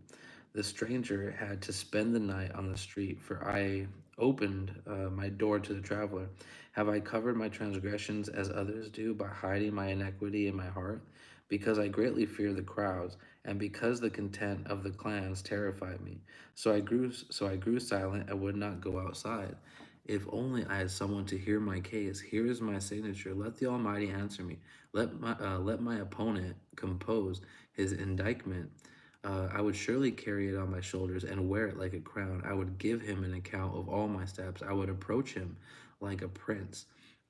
The stranger had to spend the night on the street, for I opened my door to the traveler. Have I covered my transgressions as others do by hiding my iniquity in my heart? Because I greatly fear the crowds, and because the content of the clans terrified me. So I grew silent and would not go outside. If only I had someone to hear my case. Here is my signature. Let the Almighty answer me. Let my opponent compose his indictment. I would surely carry it on my shoulders and wear it like a crown. I would give him an account of all my steps. I would approach him like a prince.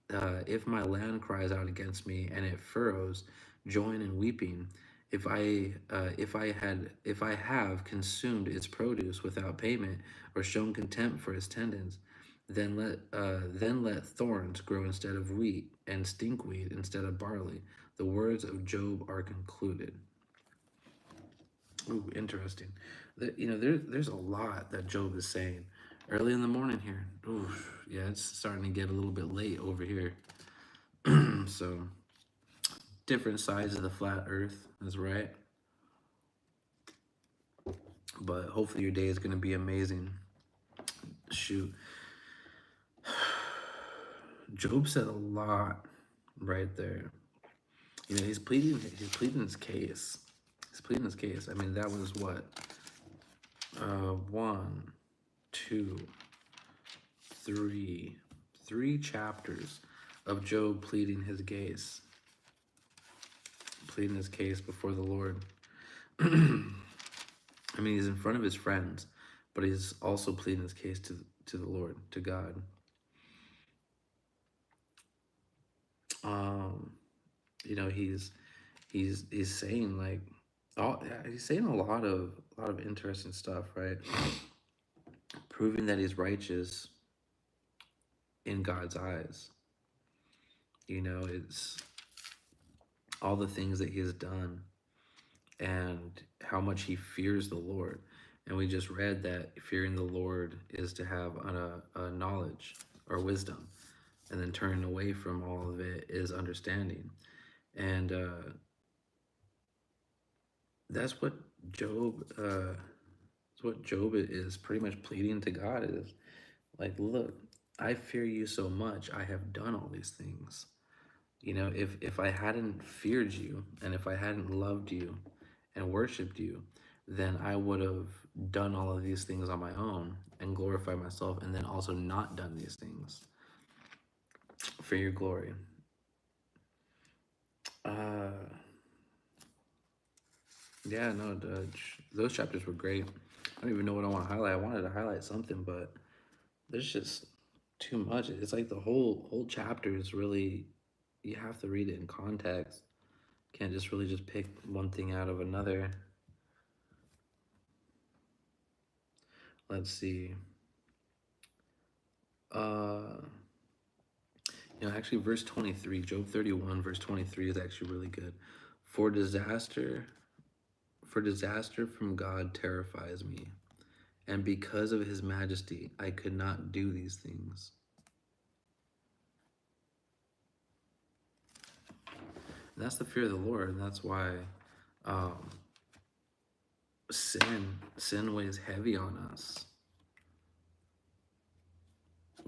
If my land cries out against me and it furrows, join in weeping. If I have consumed its produce without payment, or shown contempt for its tendons, then let thorns grow instead of wheat, and stinkweed instead of barley. The words of Job are concluded. Ooh, interesting. There's a lot that Job is saying early in the morning here. Ooh, yeah, it's starting to get a little bit late over here. So, different sides of the flat earth is right. But hopefully your day is going to be amazing. Shoot. Job said a lot right there. He's pleading his case. He's pleading his case. I mean, that was what? One, two, three chapters of Job pleading his case. Pleading his case before the Lord. I mean, he's in front of his friends, but he's also pleading his case to the Lord, to God. He's saying like, he's saying a lot of interesting stuff, right? Proving that he's righteous in God's eyes. It's all the things that he has done and how much he fears the Lord. And we just read that fearing the Lord is to have a knowledge or wisdom, and then turning away from all of it is understanding. And that's what Job is pretty much pleading to God, is like, look, I fear you so much, I have done all these things. If I hadn't feared you, and if I hadn't loved you and worshiped you, then I would have done all of these things on my own and glorified myself, and then also not done these things for your glory. Yeah, no, those chapters were great. I don't even know what I want to highlight. I wanted to highlight something, but there's just too much. It's like the whole chapter is really, you have to read it in context. Can't just really just pick one thing out of another. Let's see. Actually, verse 23, Job 31, verse 23 is actually really good. For disaster from God terrifies me, and because of his majesty, I could not do these things. And that's the fear of the Lord, and that's why sin weighs heavy on us.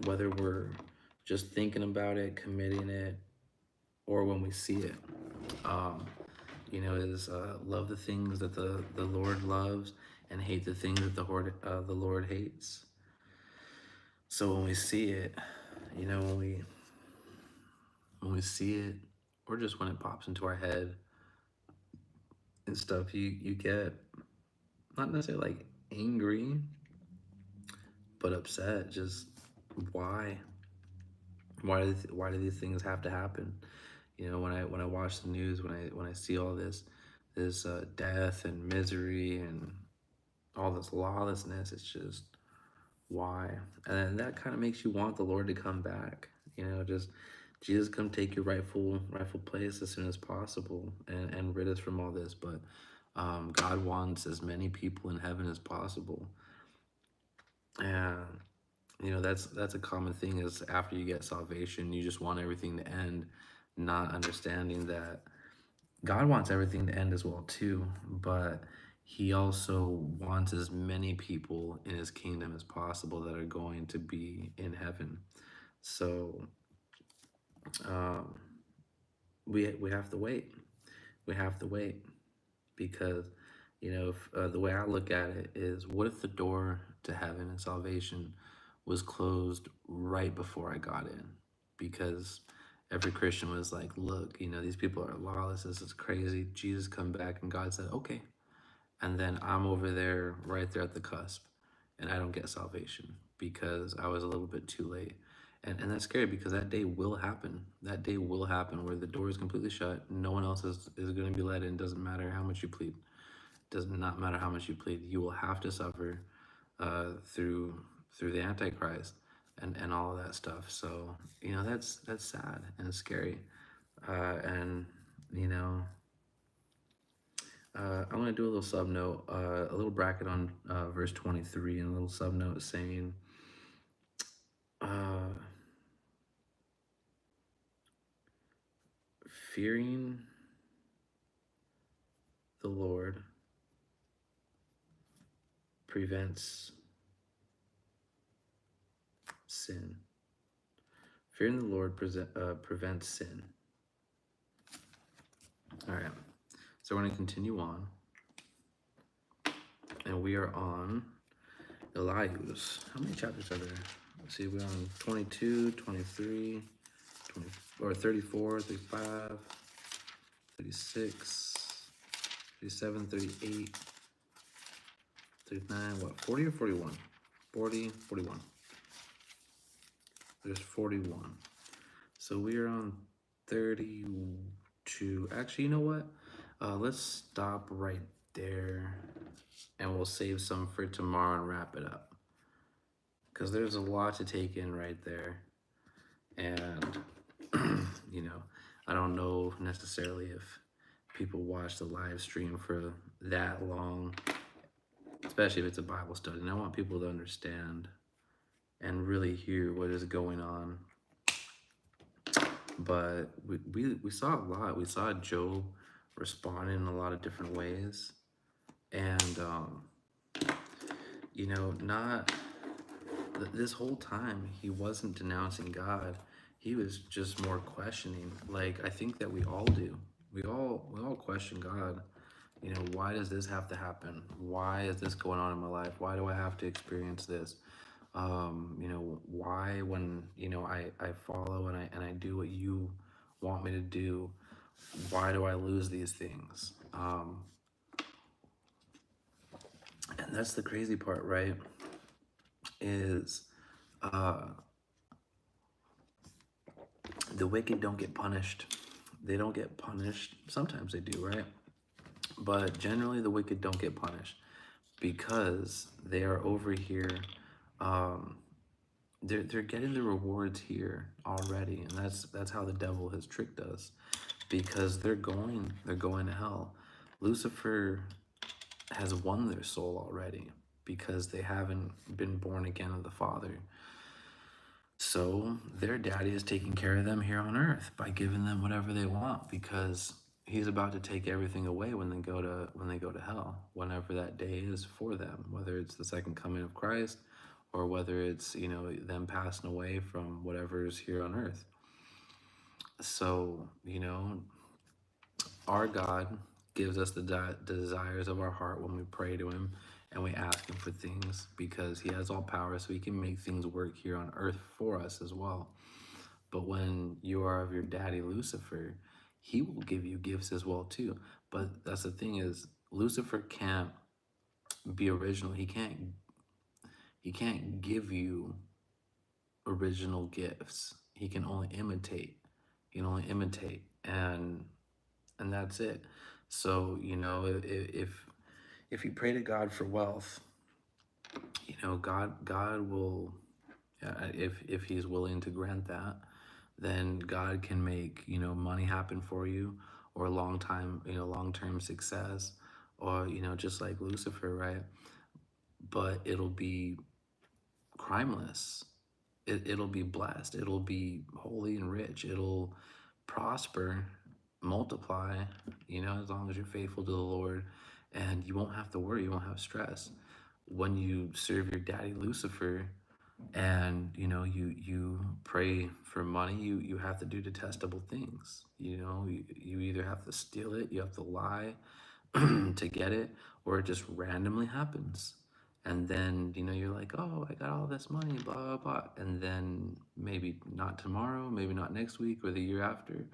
Whether we're just thinking about it, committing it, or when we see it. Is love the things that the Lord loves, and hate the things that the Lord hates. So when we see it, when we see it, or just when it pops into our head and stuff, you get not necessarily like angry, but upset. Just why do these things have to happen? When I watch the news, when I see all this death and misery and all this lawlessness, it's just why. And then that kind of makes you want the Lord to come back. Just Jesus, come take your rightful place as soon as possible, and rid us from all this. But God wants as many people in heaven as possible. And that's a common thing, is after you get salvation, you just want everything to end, not understanding that God wants everything to end as well too, but he also wants as many people in his kingdom as possible that are going to be in heaven. So um, we have to wait. We have to wait, because if, the way I look at it is, what if the door to heaven and salvation was closed right before I got in? Because every Christian was like, look, these people are lawless, this is crazy, Jesus come back, and God said, okay. And then I'm over there, right there at the cusp, and I don't get salvation because I was a little bit too late. And that's scary, because that day will happen. That day will happen where the door is completely shut. No one else is going to be let in. Doesn't matter how much you plead. Does not matter how much you plead. You will have to suffer through the Antichrist and all of that stuff. So that's sad and scary. And you know I'm going to do a little sub note, a little bracket on verse 23, and a little sub note saying, uh, fearing the Lord prevents sin. Fearing the Lord prevents sin. All right, so we're going to continue on, and we are on Elias. How many chapters are there? Let's see, we're on 22, 23, 20, or 34, 35, 36, 37, 38, 39, what, 40 or 41? 40, 41. There's 41. So we are on 32. Actually, you know what? Let's stop right there, and we'll save some for tomorrow and wrap it up, because there's a lot to take in right there. And I don't know necessarily if people watch the live stream for that long, especially if it's a Bible study. And I want people to understand and really hear what is going on. But we saw a lot. We saw Job respond in a lot of different ways. And, not this whole time, he wasn't denouncing God. He was just more questioning. Like, I think that we all do. We all question God. Why does this have to happen? Why is this going on in my life? Why do I have to experience this? Why, when I follow and I do what you want me to do, why do I lose these things? And that's the crazy part, right? Is the wicked don't get punished. They don't get punished. Sometimes they do, right? But generally the wicked don't get punished, because they are over here. They're getting the rewards here already, and that's how the devil has tricked us, because they're going to hell. Lucifer has won their soul already, because they haven't been born again of the Father. So their daddy is taking care of them here on earth by giving them whatever they want, because he's about to take everything away when they go to hell, whenever that day is for them, whether it's the second coming of Christ, or whether it's them passing away from whatever is here on earth. So our God gives us the desires of our heart when we pray to him and we ask him for things, because he has all power, so he can make things work here on earth for us as well. But when you are of your daddy Lucifer, he will give you gifts as well too. But that's the thing, is Lucifer can't be original. He can't give you original gifts. He can only imitate. And that's it. So if you pray to God for wealth, God will, if he's willing to grant that. then God can make, money happen for you, or long-term success, or, just like Lucifer, right? But it'll be crimeless. It'll be blessed. It'll be holy and rich. It'll prosper, multiply, as long as you're faithful to the Lord, and you won't have to worry, you won't have stress. When you serve your daddy Lucifer, and you pray for money, you have to do detestable things. You either have to steal it, you have to lie to get it, or it just randomly happens. And then you're like, oh, I got all this money, blah blah blah, and then maybe not tomorrow, maybe not next week or the year after,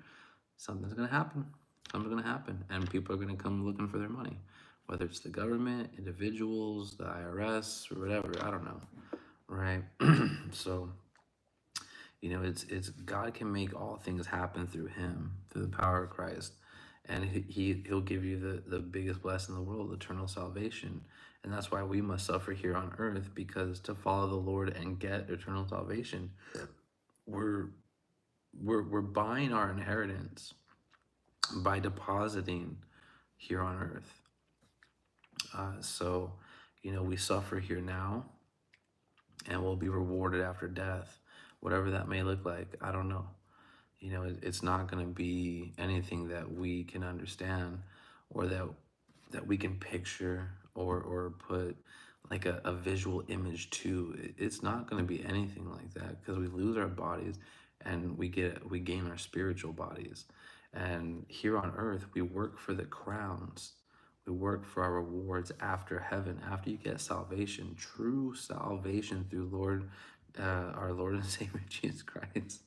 something's gonna happen. Something's gonna happen, and people are gonna come looking for their money, whether it's the government, individuals, the IRS, or whatever. I don't know, right? So it's God can make all things happen through Him, through the power of Christ, and He'll give you the biggest blessing in the world, eternal salvation. And that's why we must suffer here on earth, because to follow the Lord and get eternal salvation, we're we're buying our inheritance by depositing here on earth. So we suffer here now, and we'll be rewarded after death, whatever that may look like. I don't know. It's not going to be anything that we can understand, or that we can picture, or put like a visual image to. It's not going to be anything like that, because we lose our bodies and we gain our spiritual bodies. And here on earth, we work for the crowns. We work for our rewards after heaven, after you get salvation, true salvation through our Lord and Savior Jesus Christ.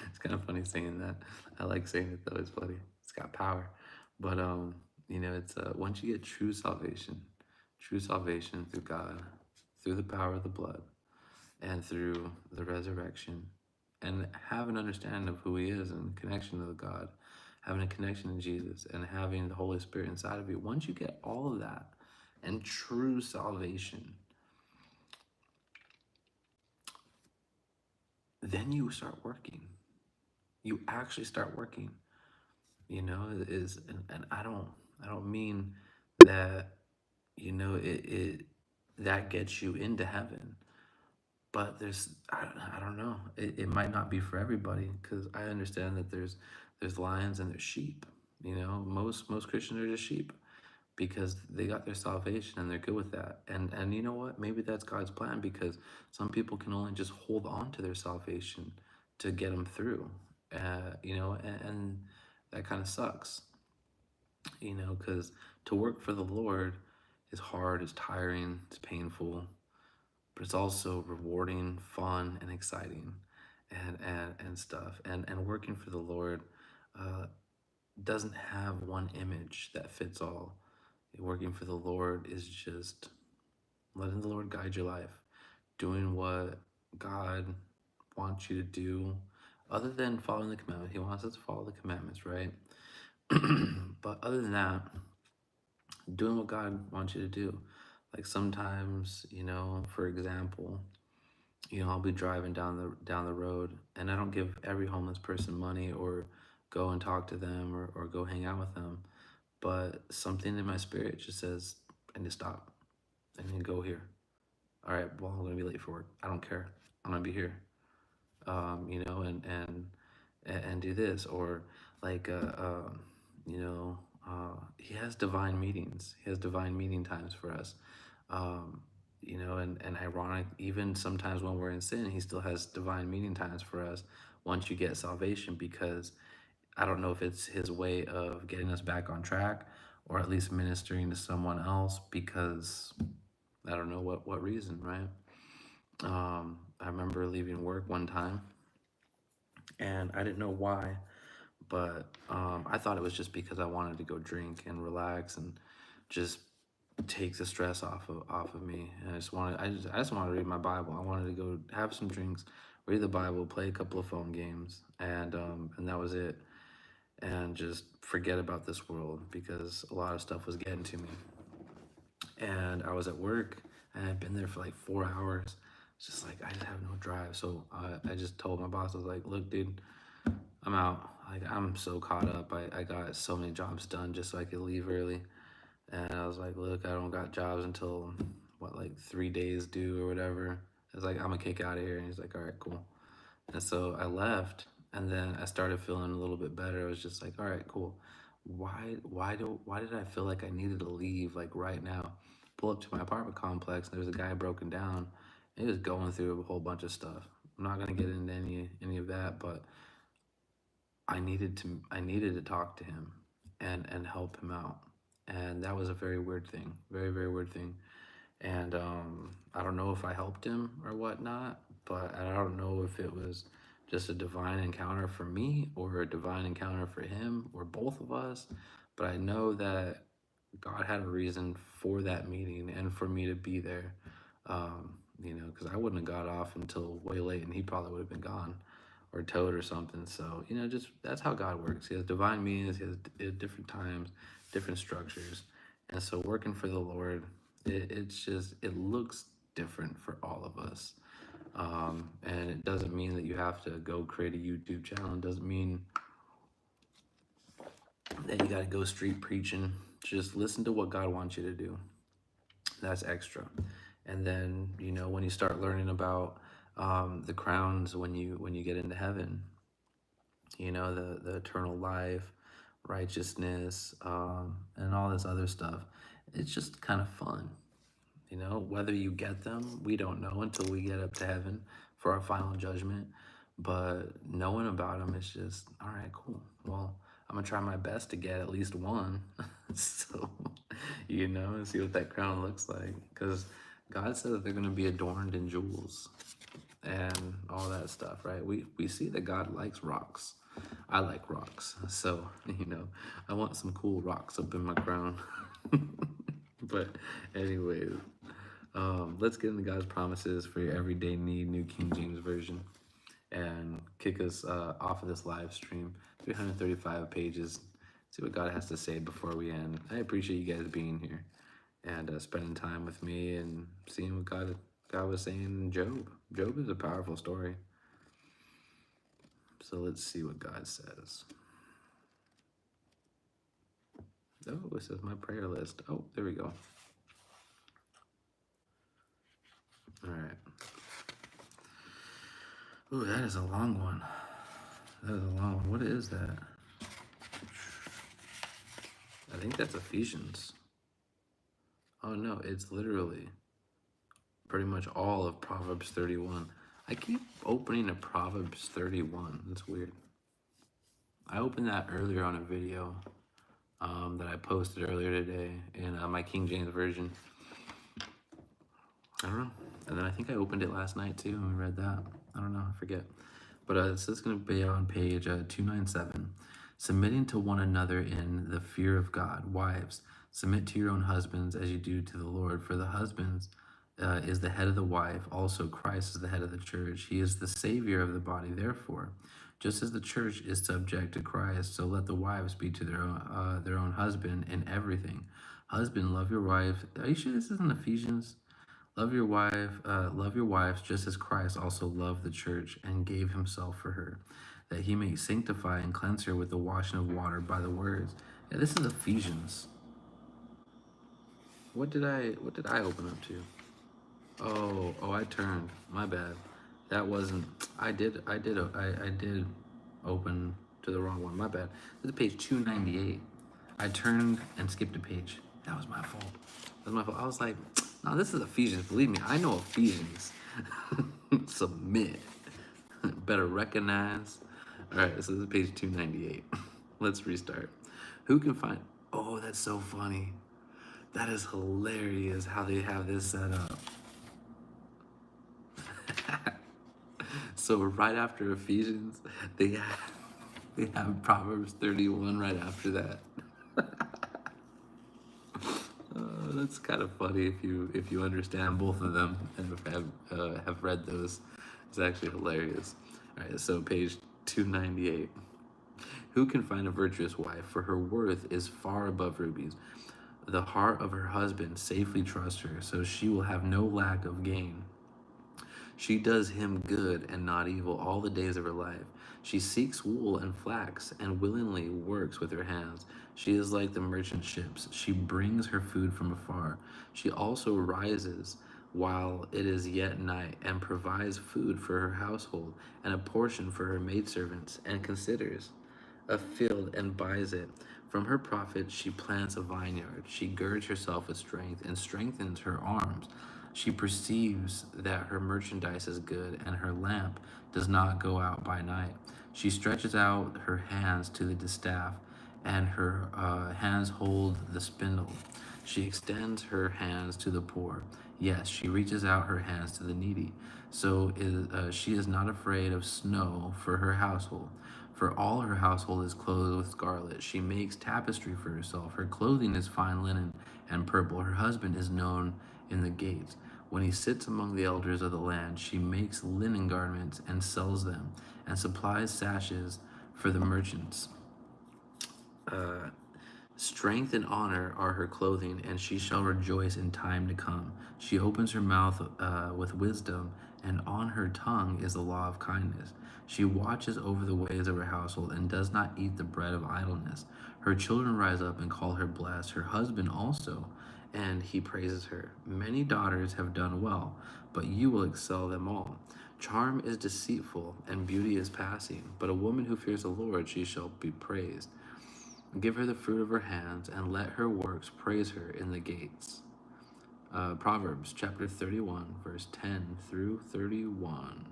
It's kind of funny saying that. I like saying it though. It's funny. It's got power. But it's once you get true salvation through God, through the power of the blood, and through the resurrection, and have an understanding of who He is, and connection to the God, having a connection to Jesus, and having the Holy Spirit inside of you. Once you get all of that and true salvation, then you start working. You actually start working. And I don't mean that it that gets you into heaven, but I don't know, it might not be for everybody, because I understand that there's lions and there's sheep. Most Christians are just sheep, because they got their salvation and they're good with that. And you know what, maybe that's God's plan, because some people can only just hold on to their salvation to get them through. And that kind of sucks, because to work for the Lord is hard, it's tiring, it's painful, but it's also rewarding, fun, and exciting, and stuff. And working for the Lord doesn't have one image that fits all. Working for the Lord is just letting the Lord guide your life, doing what God wants you to do, other than following the commandments. He wants us to follow the commandments, right? But other than that, doing what God wants you to do. Like sometimes, for example, I'll be driving down the road, and I don't give every homeless person money, or go and talk to them, or go hang out with them. But something in my spirit just says, I need to stop. I need to go here. All right, well, I'm gonna be late for work. I don't care. I'm gonna be here. And do this, or like He has divine meetings. He has divine meeting times for us. And ironic, even sometimes when we're in sin, He still has divine meeting times for us once you get salvation, because I don't know if it's His way of getting us back on track, or at least ministering to someone else, because I don't know what reason, right? I remember leaving work one time, and I didn't know why, but I thought it was just because I wanted to go drink and relax and just take the stress off of me. And I just wanted to read my Bible. I wanted to go have some drinks, read the Bible, play a couple of phone games, and that was it. And just forget about this world, because a lot of stuff was getting to me. And I was at work, and I'd been there for like 4 hours. It's just like I just have no drive. So I just told my boss, I was like, look, dude, I'm out. Like, I'm so caught up. I got so many jobs done just so I could leave early. And I was like, look, I don't got jobs until what, like 3 days due or whatever. I was like, I'm gonna kick out of here. And he's like, all right, cool. And so I left, and then I started feeling a little bit better. I was just like, all right, cool. Why did I feel like I needed to leave like right now? Pull up to my apartment complex, and there's a guy broken down. And he was going through a whole bunch of stuff. I'm not gonna get into any of that, but I needed to talk to him and help him out. And that was a very weird thing. Very, very weird thing. And I don't know if I helped him or whatnot, but I don't know if it was just a divine encounter for me or a divine encounter for him or both of us. But I know that God had a reason for that meeting and for me to be there. Because I wouldn't have got off until way late, and he probably would have been gone or towed or something. So just that's how God works. He has divine meetings. He has different times, different structures, and so working for the Lord, it's just it looks different for all of us. And it doesn't mean that you have to go create a YouTube channel. It doesn't mean that you got to go street preaching. Just listen to what God wants you to do. That's extra. And then when you start learning about the crowns when you get into heaven, the eternal life, righteousness, and all this other stuff, it's just kind of fun. Whether you get them, we don't know until we get up to heaven for our final judgment. But knowing about them is just, all right, cool. Well, I'm gonna try my best to get at least one. So, and see what that crown looks like. Because God said that they're gonna be adorned in jewels and all that stuff, right? We see that God likes rocks. I like rocks. So, I want some cool rocks up in my crown. But anyways, let's get into God's promises for your everyday need, New King James Version, and kick us off of this live stream. 335 pages. See what God has to say before we end. I appreciate you guys being here and spending time with me and seeing what God was saying in Job. Job is a powerful story. So let's see what God says. Oh, it says my prayer list. Oh, there we go. All right. Ooh, that is a long one. That is a long one. What is that? I think that's Ephesians. Oh no, it's literally pretty much all of Proverbs 31. I keep opening to Proverbs 31. That's weird. I opened that earlier on a video that I posted earlier today in my King James Version. I don't know. And then I think I opened it last night too and read that. I don't know. I forget. But this is going to be on page 297. Submitting to one another in the fear of God. Wives, submit to your own husbands as you do to the Lord. For the husbands is the head of the wife. Also, Christ is the head of the church. He is the Savior of the body. Therefore, just as the church is subject to Christ, so let the wives be to their own husband in everything. Husband, love your wife. Are you sure this isn't Ephesians? Love your wives, just as Christ also loved the church and gave himself for her, that he may sanctify and cleanse her with the washing of water by the words. Yeah, this is Ephesians. What did I open up to? Oh, I turned. My bad. That wasn't. I did open to the wrong one. My bad. This is page 298. I turned and skipped a page. That was my fault. That was my fault. I was like, no, this is Ephesians. Believe me, I know Ephesians. Submit. Better recognize. All right, so this is page 298. Let's restart. Who can find... Oh, that's so funny. That is hilarious how they have this set up. So right after Ephesians, they have Proverbs 31 right after that. That's kind of funny if you understand both of them and have read those. It's actually hilarious. All right, so page 298. Who can find a virtuous wife? For her worth is far above rubies. The heart of her husband safely trusts her, so she will have no lack of gain. She does him good and not evil all the days of her life. She seeks wool and flax and willingly works with her hands. She is like the merchant ships. She brings her food from afar. She also rises while it is yet night and provides food for her household and a portion for her maidservants and considers a field and buys it. From her profit she plants a vineyard. She girds herself with strength and strengthens her arms. She perceives that her merchandise is good and her lamp does not go out by night. She stretches out her hands to the distaff and her hands hold the spindle. She extends her hands to the poor. Yes, she reaches out her hands to the needy. She is not afraid of snow for her household, for all her household is clothed with scarlet. She makes tapestry for herself. Her clothing is fine linen and purple. Her husband is known in the gates. When he sits among the elders of the land, she makes linen garments and sells them, and supplies sashes for the merchants. Strength and honor are her clothing, and she shall rejoice in time to come. She opens her mouth with wisdom, and on her tongue is the law of kindness. She watches over the ways of her household and does not eat the bread of idleness. Her children rise up and call her blessed, her husband also, and he praises her. Many daughters have done well, but you will excel them all. Charm is deceitful, and beauty is passing, but a woman who fears the Lord, she shall be praised. Give her the fruit of her hands, and let her works praise her in the gates. Proverbs chapter 31, verse 10 through 31.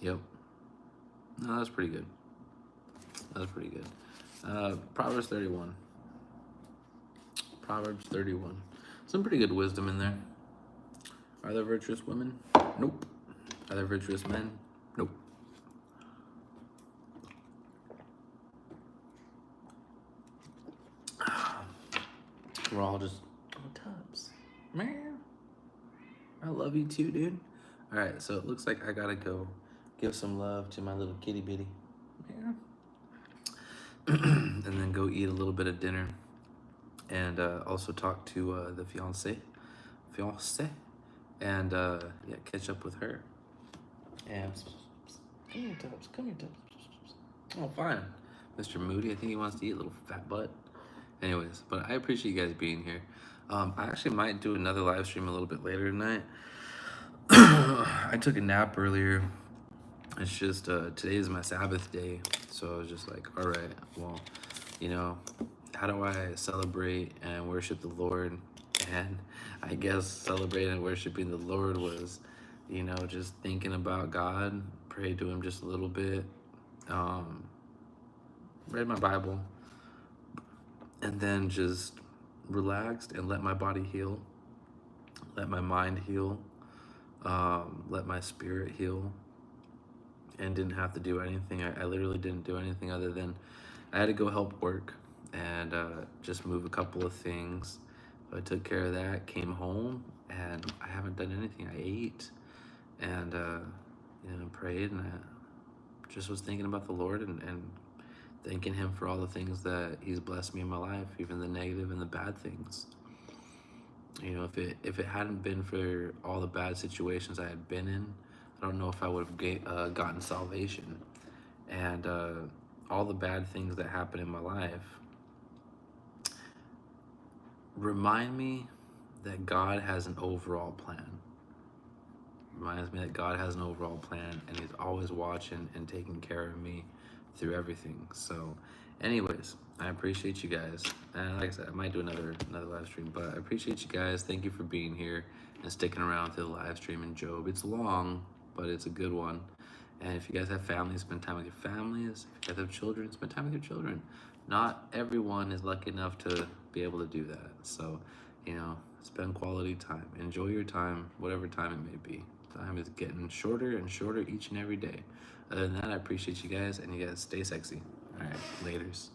Yep. No, that's pretty good. That's pretty good. Proverbs 31. Proverbs 31. Some pretty good wisdom in there. Are there virtuous women? Nope. Are there virtuous men? Nope. We're all just, oh, Tubbs. Man. I love you too, dude. All right, so it looks like I gotta go give some love to my little kitty bitty. Yeah. And then go eat a little bit of dinner. And also talk to the fiance, and yeah, catch up with her. And come here, Tubbs. Come here, Tubbs. Oh, fine, Mr. Moody. I think he wants to eat a little fat butt. Anyways, but I appreciate you guys being here. I actually might do another live stream a little bit later tonight. I took a nap earlier. It's just today is my Sabbath day, so I was just like, all right, well, you know, how do I celebrate and worship the Lord? And I guess celebrating and worshiping the Lord was, you know, just thinking about God, pray to him just a little bit, read my Bible, and then just relaxed and let my body heal, let my mind heal, let my spirit heal, and didn't have to do anything. I literally didn't do anything other than I had to go help work and just move a couple of things. So I took care of that, came home, and I haven't done anything. I ate and you know, prayed, and I just was thinking about the Lord and thanking him for all the things that he's blessed me in my life, even the negative and the bad things. You know, if it hadn't been for all the bad situations I had been in, I don't know if I would have gotten salvation. And all the bad things that happened in my life remind me that God has an overall plan. Reminds me that God has an overall plan, and he's always watching and taking care of me through everything. So anyways, I appreciate you guys, and like I said, I might do another live stream, but I appreciate you guys. Thank you for being here and sticking around to the live stream in Job. It's long, but it's a good one. And if you guys have families, spend time with your families. If you guys have children, spend time with your children. Not everyone is lucky enough to be able to do that. So, you know, spend quality time. Enjoy your time, whatever time it may be. Time is getting shorter and shorter each and every day. Other than that, I appreciate you guys, and you guys stay sexy. All right, laters.